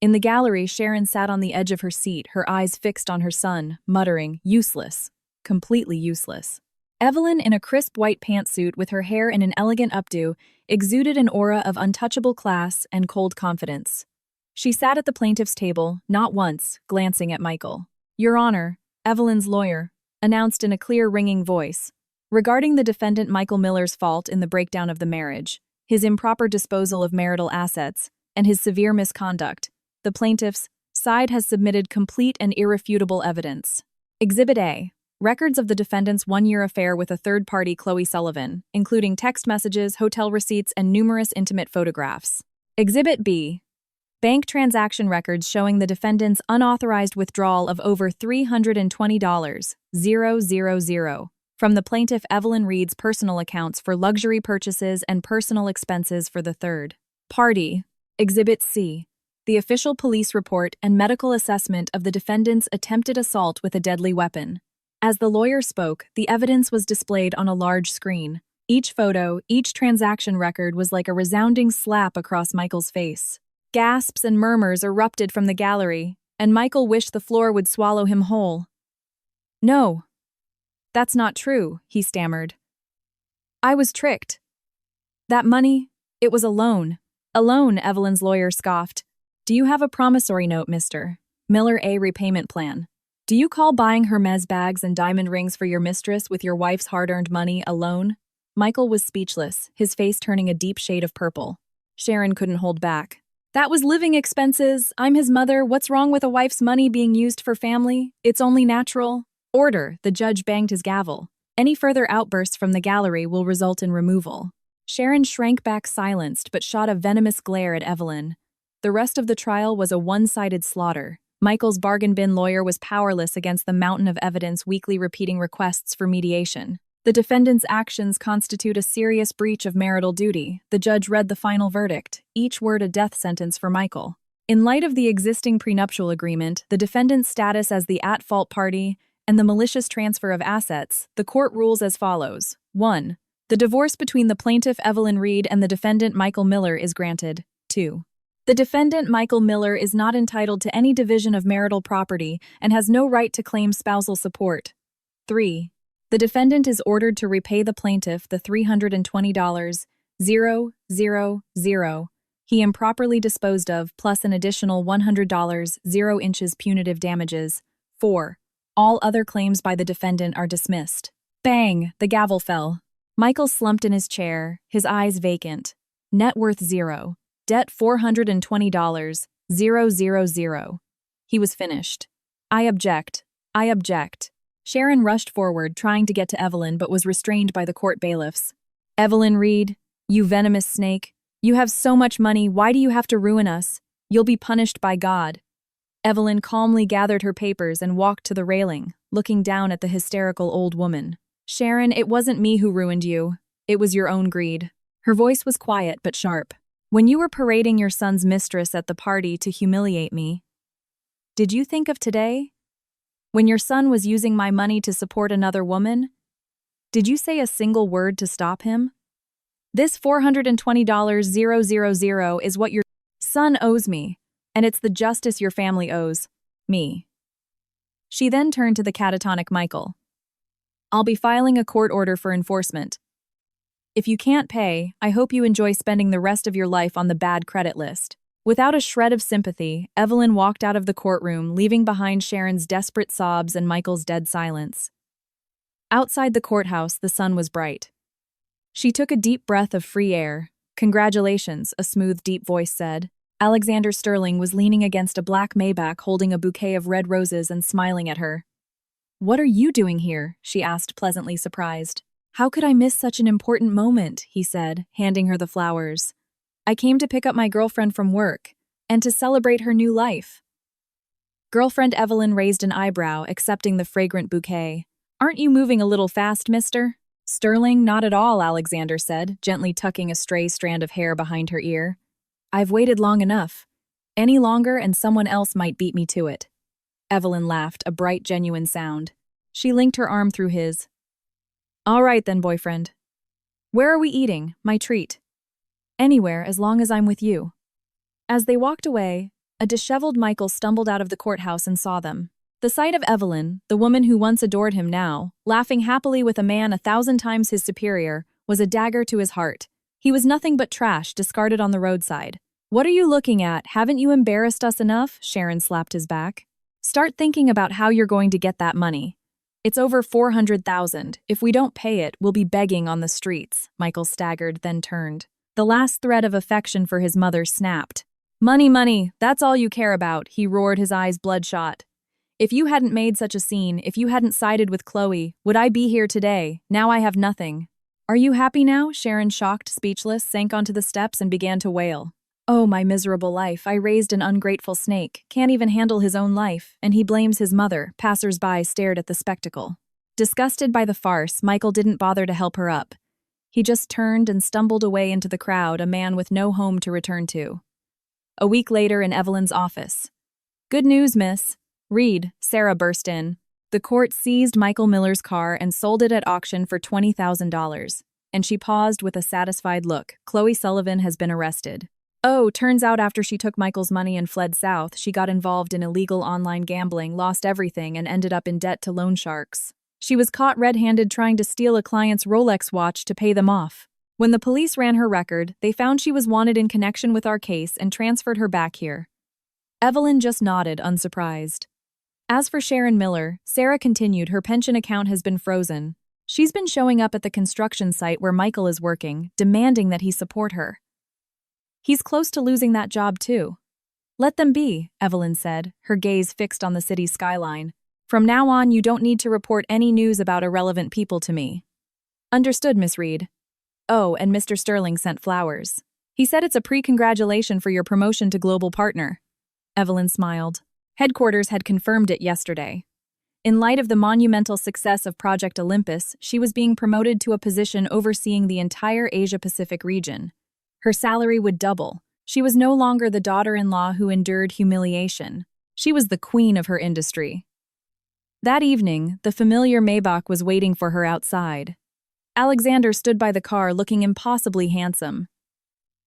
In the gallery, Sharon sat on the edge of her seat, her eyes fixed on her son, muttering, useless, completely useless. Evelyn, in a crisp white pantsuit with her hair in an elegant updo, exuded an aura of untouchable class and cold confidence. She sat at the plaintiff's table, not once, glancing at Michael. Your Honor, Evelyn's lawyer, announced in a clear, ringing voice. Regarding the defendant Michael Miller's fault in the breakdown of the marriage, his improper disposal of marital assets, and his severe misconduct, the plaintiff's side has submitted complete and irrefutable evidence. Exhibit A. Records of the defendant's one-year affair with a third party, Chloe Sullivan, including text messages, hotel receipts, and numerous intimate photographs. Exhibit B. Bank transaction records showing the defendant's unauthorized withdrawal of over $320,000 from the plaintiff Evelyn Reed's personal accounts for luxury purchases and personal expenses for the third party. Exhibit C. The official police report and medical assessment of the defendant's attempted assault with a deadly weapon. As the lawyer spoke, the evidence was displayed on a large screen. Each photo, each transaction record was like a resounding slap across Michael's face. Gasps and murmurs erupted from the gallery, and Michael wished the floor would swallow him whole. No. "That's not true," he stammered. "I was tricked. That money, it was a loan." "A loan," Evelyn's lawyer scoffed. "Do you have a promissory note, Mr. Miller, a repayment plan? Do you call buying Hermes bags and diamond rings for your mistress with your wife's hard-earned money a loan?" Michael was speechless, his face turning a deep shade of purple. Sharon couldn't hold back. "That was living expenses. I'm his mother. What's wrong with a wife's money being used for family? It's only natural." "Order," the judge banged his gavel. "Any further outbursts from the gallery will result in removal." Sharon shrank back silenced but shot a venomous glare at Evelyn. The rest of the trial was a one-sided slaughter. Michael's bargain bin lawyer was powerless against the mountain of evidence weekly repeating requests for mediation. The defendant's actions constitute a serious breach of marital duty. The judge read the final verdict, each word a death sentence for Michael. In light of the existing prenuptial agreement, the defendant's status as the at-fault party, and the malicious transfer of assets, the court rules as follows. 1. The divorce between the plaintiff Evelyn Reed and the defendant Michael Miller is granted. 2. The defendant Michael Miller is not entitled to any division of marital property and has no right to claim spousal support. 3. The defendant is ordered to repay the plaintiff the $320,000 he improperly disposed of plus an additional $100 0 inches punitive damages. 4. All other claims by the defendant are dismissed. Bang! The gavel fell. Michael slumped in his chair, his eyes vacant. Net worth 0. Debt $420, 000. He was finished. I object. I object. Sharon rushed forward, trying to get to Evelyn, but was restrained by the court bailiffs. "Evelyn Reed, you venomous snake. You have so much money, why do you have to ruin us? You'll be punished by God." Evelyn calmly gathered her papers and walked to the railing, looking down at the hysterical old woman. "Sharon, it wasn't me who ruined you. It was your own greed." Her voice was quiet but sharp. "When you were parading your son's mistress at the party to humiliate me, did you think of today? When your son was using my money to support another woman, did you say a single word to stop him? This $420 000 is what your son owes me, and it's the justice your family owes me." She then turned to the catatonic Michael. "I'll be filing a court order for enforcement. If you can't pay, I hope you enjoy spending the rest of your life on the bad credit list." Without a shred of sympathy, Evelyn walked out of the courtroom, leaving behind Sharon's desperate sobs and Michael's dead silence. Outside the courthouse, the sun was bright. She took a deep breath of free air. "Congratulations," a smooth, deep voice said. Alexander Sterling was leaning against a black Maybach holding a bouquet of red roses and smiling at her. "What are you doing here?" she asked, pleasantly surprised. "How could I miss such an important moment?" he said, handing her the flowers. "I came to pick up my girlfriend from work, and to celebrate her new life." Girlfriend Evelyn raised an eyebrow, accepting the fragrant bouquet. "Aren't you moving a little fast, mister?" "Sterling, not at all," Alexander said, gently tucking a stray strand of hair behind her ear. "I've waited long enough. Any longer and someone else might beat me to it." Evelyn laughed, a bright, genuine sound. She linked her arm through his. "All right then, boyfriend. Where are we eating, my treat?" "Anywhere, as long as I'm with you." As they walked away, a disheveled Michael stumbled out of the courthouse and saw them. The sight of Evelyn, the woman who once adored him now, laughing happily with a man 1,000 times his superior, was a dagger to his heart. He was nothing but trash discarded on the roadside. "What are you looking at? Haven't you embarrassed us enough?" Sharon slapped his back. "Start thinking about how you're going to get that money. It's over $400,000. If we don't pay it, we'll be begging on the streets." Michael staggered, then turned. The last thread of affection for his mother snapped. "Money, money, that's all you care about," he roared, his eyes bloodshot. "If you hadn't made such a scene, if you hadn't sided with Chloe, would I be here today? Now I have nothing." "Are you happy now?" Sharon, shocked, speechless, sank onto the steps and began to wail. "Oh, my miserable life, I raised an ungrateful snake, can't even handle his own life, and he blames his mother." Passers-by stared at the spectacle. Disgusted by the farce, Michael didn't bother to help her up. He just turned and stumbled away into the crowd, a man with no home to return to. A week later in Evelyn's office. "Good news, Miss Reed," Sarah burst in. The court seized Michael Miller's car and sold it at auction for $20,000. And she paused with a satisfied look. "Chloe Sullivan has been arrested." "Oh, turns out after she took Michael's money and fled south, she got involved in illegal online gambling, lost everything, and ended up in debt to loan sharks." She was caught red-handed trying to steal a client's Rolex watch to pay them off. When the police ran her record, they found she was wanted in connection with our case and transferred her back here. Evelyn just nodded, unsurprised. As for Sharon Miller, Sarah continued, her pension account has been frozen. She's been showing up at the construction site where Michael is working, demanding that he support her. He's close to losing that job too. Let them be, Evelyn said, her gaze fixed on the city's skyline. From now on, you don't need to report any news about irrelevant people to me. Understood, Miss Reed. Oh, and Mr. Sterling sent flowers. He said it's a pre-congratulation for your promotion to global partner. Evelyn smiled. Headquarters had confirmed it yesterday. In light of the monumental success of Project Olympus, she was being promoted to a position overseeing the entire Asia-Pacific region. Her salary would double. She was no longer the daughter-in-law who endured humiliation. She was the queen of her industry. That evening, the familiar Maybach was waiting for her outside. Alexander stood by the car looking impossibly handsome.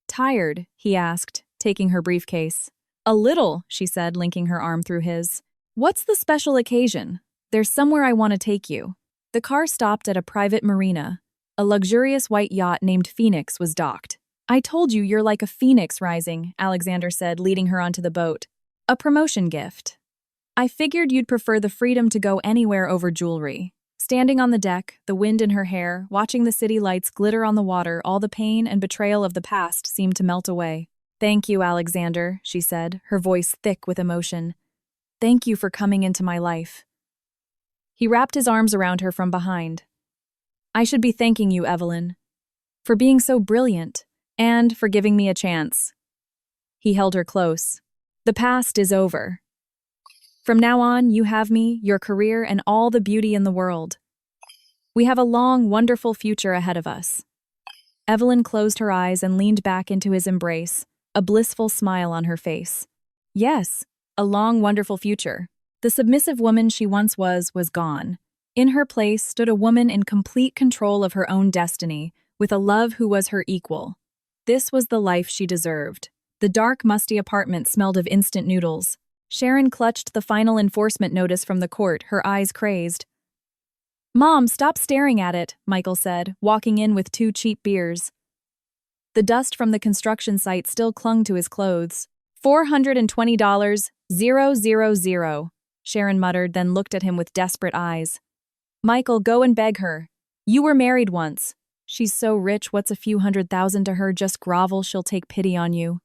Tired? He asked, taking her briefcase. A little, she said, linking her arm through his. What's the special occasion? There's somewhere I want to take you. The car stopped at a private marina. A luxurious white yacht named Phoenix was docked. I told you you're like a phoenix rising, Alexander said, leading her onto the boat. A promotion gift. I figured you'd prefer the freedom to go anywhere over jewelry. Standing on the deck, the wind in her hair, watching the city lights glitter on the water, all the pain and betrayal of the past seemed to melt away. Thank you, Alexander, she said, her voice thick with emotion. Thank you for coming into my life. He wrapped his arms around her from behind. I should be thanking you, Evelyn, for being so brilliant, and for giving me a chance. He held her close. The past is over. From now on, you have me, your career, and all the beauty in the world. We have a long, wonderful future ahead of us. Evelyn closed her eyes and leaned back into his embrace, a blissful smile on her face. Yes, a long, wonderful future. The submissive woman she once was gone. In her place stood a woman in complete control of her own destiny, with a love who was her equal. This was the life she deserved. The dark, musty apartment smelled of instant noodles. Sharon clutched the final enforcement notice from the court, her eyes crazed. Mom, stop staring at it, Michael said, walking in with 2 cheap beers. The dust from the construction site still clung to his clothes. $420, 000, Sharon muttered, then looked at him with desperate eyes. Michael, go and beg her. You were married once. She's so rich, what's a few $100,000 to her? Just grovel, she'll take pity on you.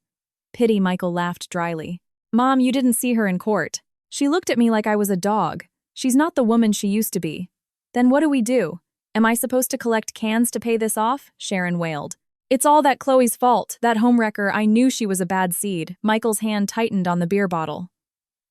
Pity, Michael laughed dryly. Mom, you didn't see her in court. She looked at me like I was a dog. She's not the woman she used to be. Then what do we do? Am I supposed to collect cans to pay this off? Sharon wailed. It's all that Chloe's fault, that homewrecker. I knew she was a bad seed. Michael's hand tightened on the beer bottle.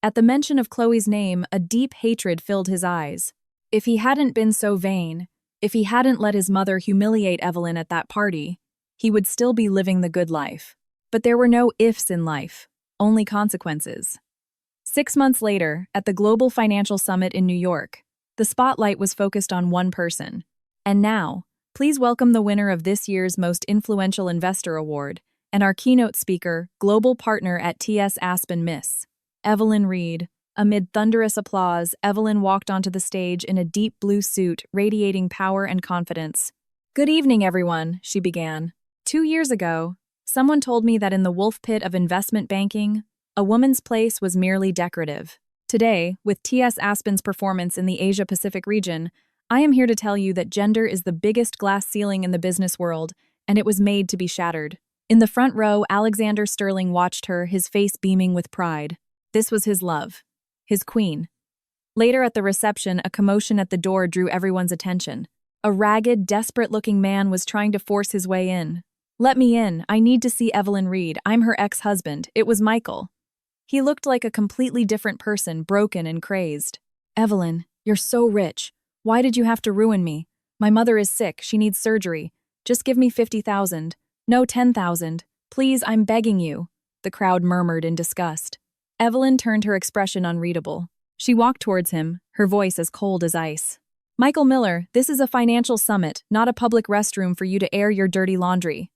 At the mention of Chloe's name, a deep hatred filled his eyes. If he hadn't been so vain, if he hadn't let his mother humiliate Evelyn at that party, he would still be living the good life. But there were no ifs in life, only consequences. 6 months later, at the Global Financial Summit in New York, the spotlight was focused on one person. And now, please welcome the winner of this year's Most Influential Investor Award and our keynote speaker, global partner at TS Aspen, Miss Evelyn Reed. Amid thunderous applause, Evelyn walked onto the stage in a deep blue suit, radiating power and confidence. Good evening, everyone, she began. 2 years ago, someone told me that in the wolf pit of investment banking, a woman's place was merely decorative. Today, with TS Aspen's performance in the Asia-Pacific region, I am here to tell you that gender is the biggest glass ceiling in the business world, and it was made to be shattered. In the front row, Alexander Sterling watched her, his face beaming with pride. This was his love, his queen. Later at the reception, a commotion at the door drew everyone's attention. A ragged, desperate-looking man was trying to force his way in. Let me in. I need to see Evelyn Reed. I'm her ex-husband. It was Michael. He looked like a completely different person, broken and crazed. Evelyn, you're so rich. Why did you have to ruin me? My mother is sick. She needs surgery. Just give me 50,000. No, 10,000. Please, I'm begging you. The crowd murmured in disgust. Evelyn turned her expression unreadable. She walked towards him, her voice as cold as ice. Michael Miller, this is a financial summit, not a public restroom for you to air your dirty laundry.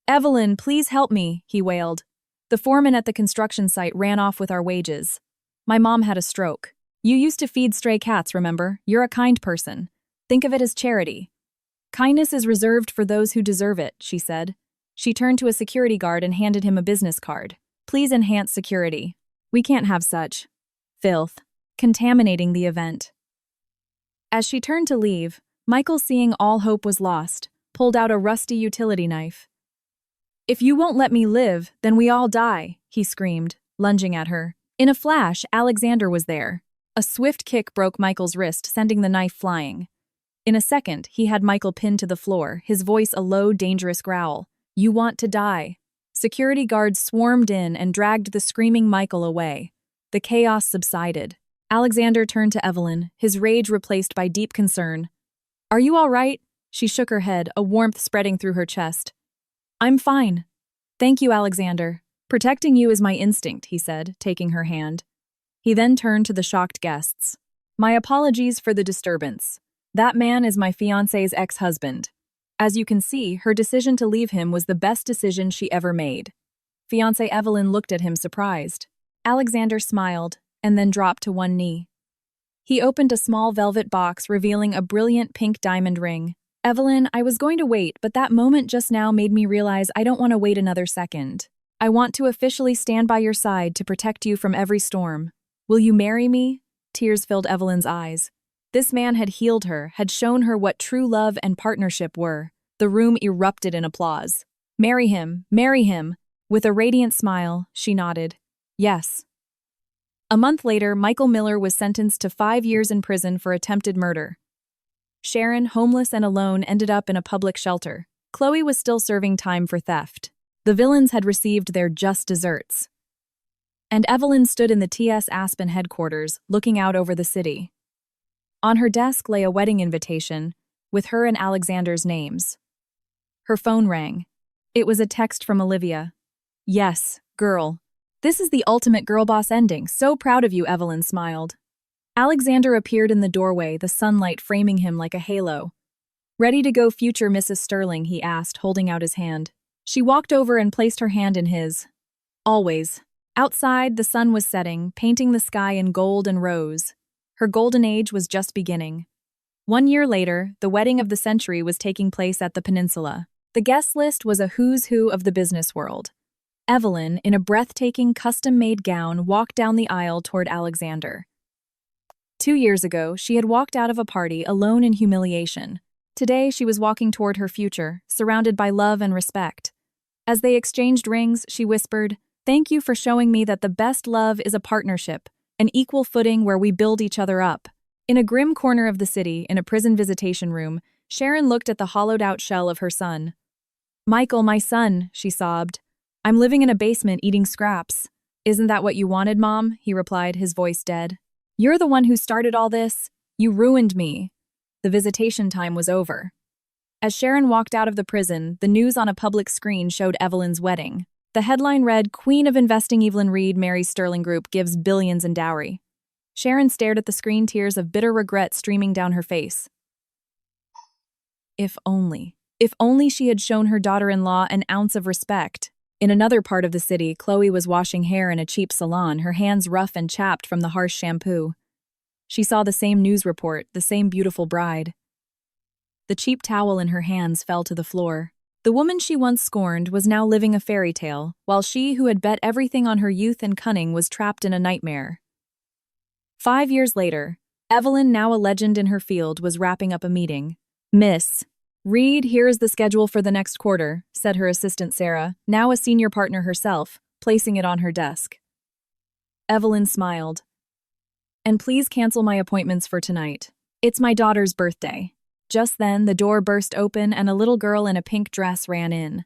Evelyn, please help me, he wailed. The foreman at the construction site ran off with our wages. My mom had a stroke. You used to feed stray cats, remember? You're a kind person. Think of it as charity. Kindness is reserved for those who deserve it, she said. She turned to a security guard and handed him a business card. Please enhance security. We can't have such filth contaminating the event. As she turned to leave, Michael, seeing all hope was lost, pulled out a rusty utility knife. If you won't let me live, then we all die, he screamed, lunging at her. In a flash, Alexander was there. A swift kick broke Michael's wrist, sending the knife flying. In a second, he had Michael pinned to the floor, his voice a low, dangerous growl. You want to die. Security guards swarmed in and dragged the screaming Michael away. The chaos subsided. Alexander turned to Evelyn, his rage replaced by deep concern. Are you all right? She shook her head, a warmth spreading through her chest. I'm fine. Thank you, Alexander. Protecting you is my instinct, he said, taking her hand. He then turned to the shocked guests. My apologies for the disturbance. That man is my fiancé's ex-husband. As you can see, her decision to leave him was the best decision she ever made. Fiancée Evelyn looked at him surprised. Alexander smiled, and then dropped to one knee. He opened a small velvet box, revealing a brilliant pink diamond ring. Evelyn, I was going to wait, but that moment just now made me realize I don't want to wait another second. I want to officially stand by your side to protect you from every storm. Will you marry me? Tears filled Evelyn's eyes. This man had healed her, had shown her what true love and partnership were. The room erupted in applause. Marry him, marry him. With a radiant smile, she nodded. Yes. A month later, Michael Miller was sentenced to 5 years in prison for attempted murder. Sharon, homeless and alone, ended up in a public shelter. Chloe was still serving time for theft. The villains had received their just desserts. And Evelyn stood in the T.S. Aspen headquarters, looking out over the city. On her desk lay a wedding invitation, with her and Alexander's names. Her phone rang. It was a text from Olivia. Yes, girl. This is the ultimate girl boss ending. So proud of you, Evelyn smiled. Alexander appeared in the doorway, the sunlight framing him like a halo. Ready to go, future Mrs. Sterling, he asked, holding out his hand. She walked over and placed her hand in his. Always. Outside, the sun was setting, painting the sky in gold and rose. Her golden age was just beginning. 1 year later, the wedding of the century was taking place at the peninsula. The guest list was a who's who of the business world. Evelyn, in a breathtaking custom-made gown, walked down the aisle toward Alexander. 2 years ago, she had walked out of a party alone in humiliation. Today, she was walking toward her future, surrounded by love and respect. As they exchanged rings, she whispered, "Thank you for showing me that the best love is a partnership, an equal footing where we build each other up." In a grim corner of the city, in a prison visitation room, Sharon looked at the hollowed-out shell of her son. "Michael, my son," she sobbed. "I'm living in a basement eating scraps." "Isn't that what you wanted, Mom?" he replied, his voice dead. "You're the one who started all this. You ruined me." The visitation time was over. As Sharon walked out of the prison, the news on a public screen showed Evelyn's wedding. The headline read, "Queen of Investing Evelyn Reed marries Sterling Group, gives billions in dowry." Sharon stared at the screen, tears of bitter regret streaming down her face. If only she had shown her daughter-in-law an ounce of respect. In another part of the city, Chloe was washing hair in a cheap salon, her hands rough and chapped from the harsh shampoo. She saw the same news report, the same beautiful bride. The cheap towel in her hands fell to the floor. The woman she once scorned was now living a fairy tale, while she who had bet everything on her youth and cunning was trapped in a nightmare. 5 years later, Evelyn, now a legend in her field, was wrapping up a meeting. "Miss Reed, here is the schedule for the next quarter," said her assistant Sarah, now a senior partner herself, placing it on her desk. Evelyn smiled. "And please cancel my appointments for tonight. It's my daughter's birthday." Just then, the door burst open and a little girl in a pink dress ran in.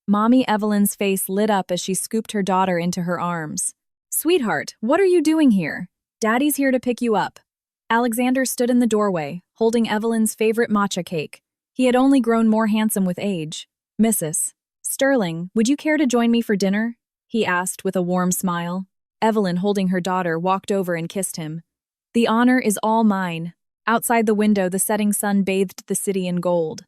Mommy Evelyn's face lit up as she scooped her daughter into her arms. "Sweetheart, what are you doing here? Daddy's here to pick you up." Alexander stood in the doorway, holding Evelyn's favorite matcha cake. He had only grown more handsome with age. "Mrs. Sterling, would you care to join me for dinner?" he asked with a warm smile. Evelyn, holding her daughter, walked over and kissed him. "The honor is all mine." Outside the window, the setting sun bathed the city in gold.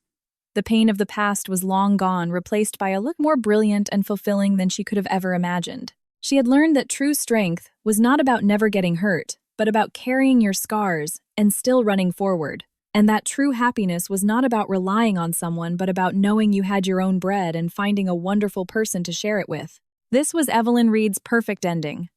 The pain of the past was long gone, replaced by a look more brilliant and fulfilling than she could have ever imagined. She had learned that true strength was not about never getting hurt, but about carrying your scars and still running forward. And that true happiness was not about relying on someone, but about knowing you had your own bread and finding a wonderful person to share it with. This was Evelyn Reed's perfect ending.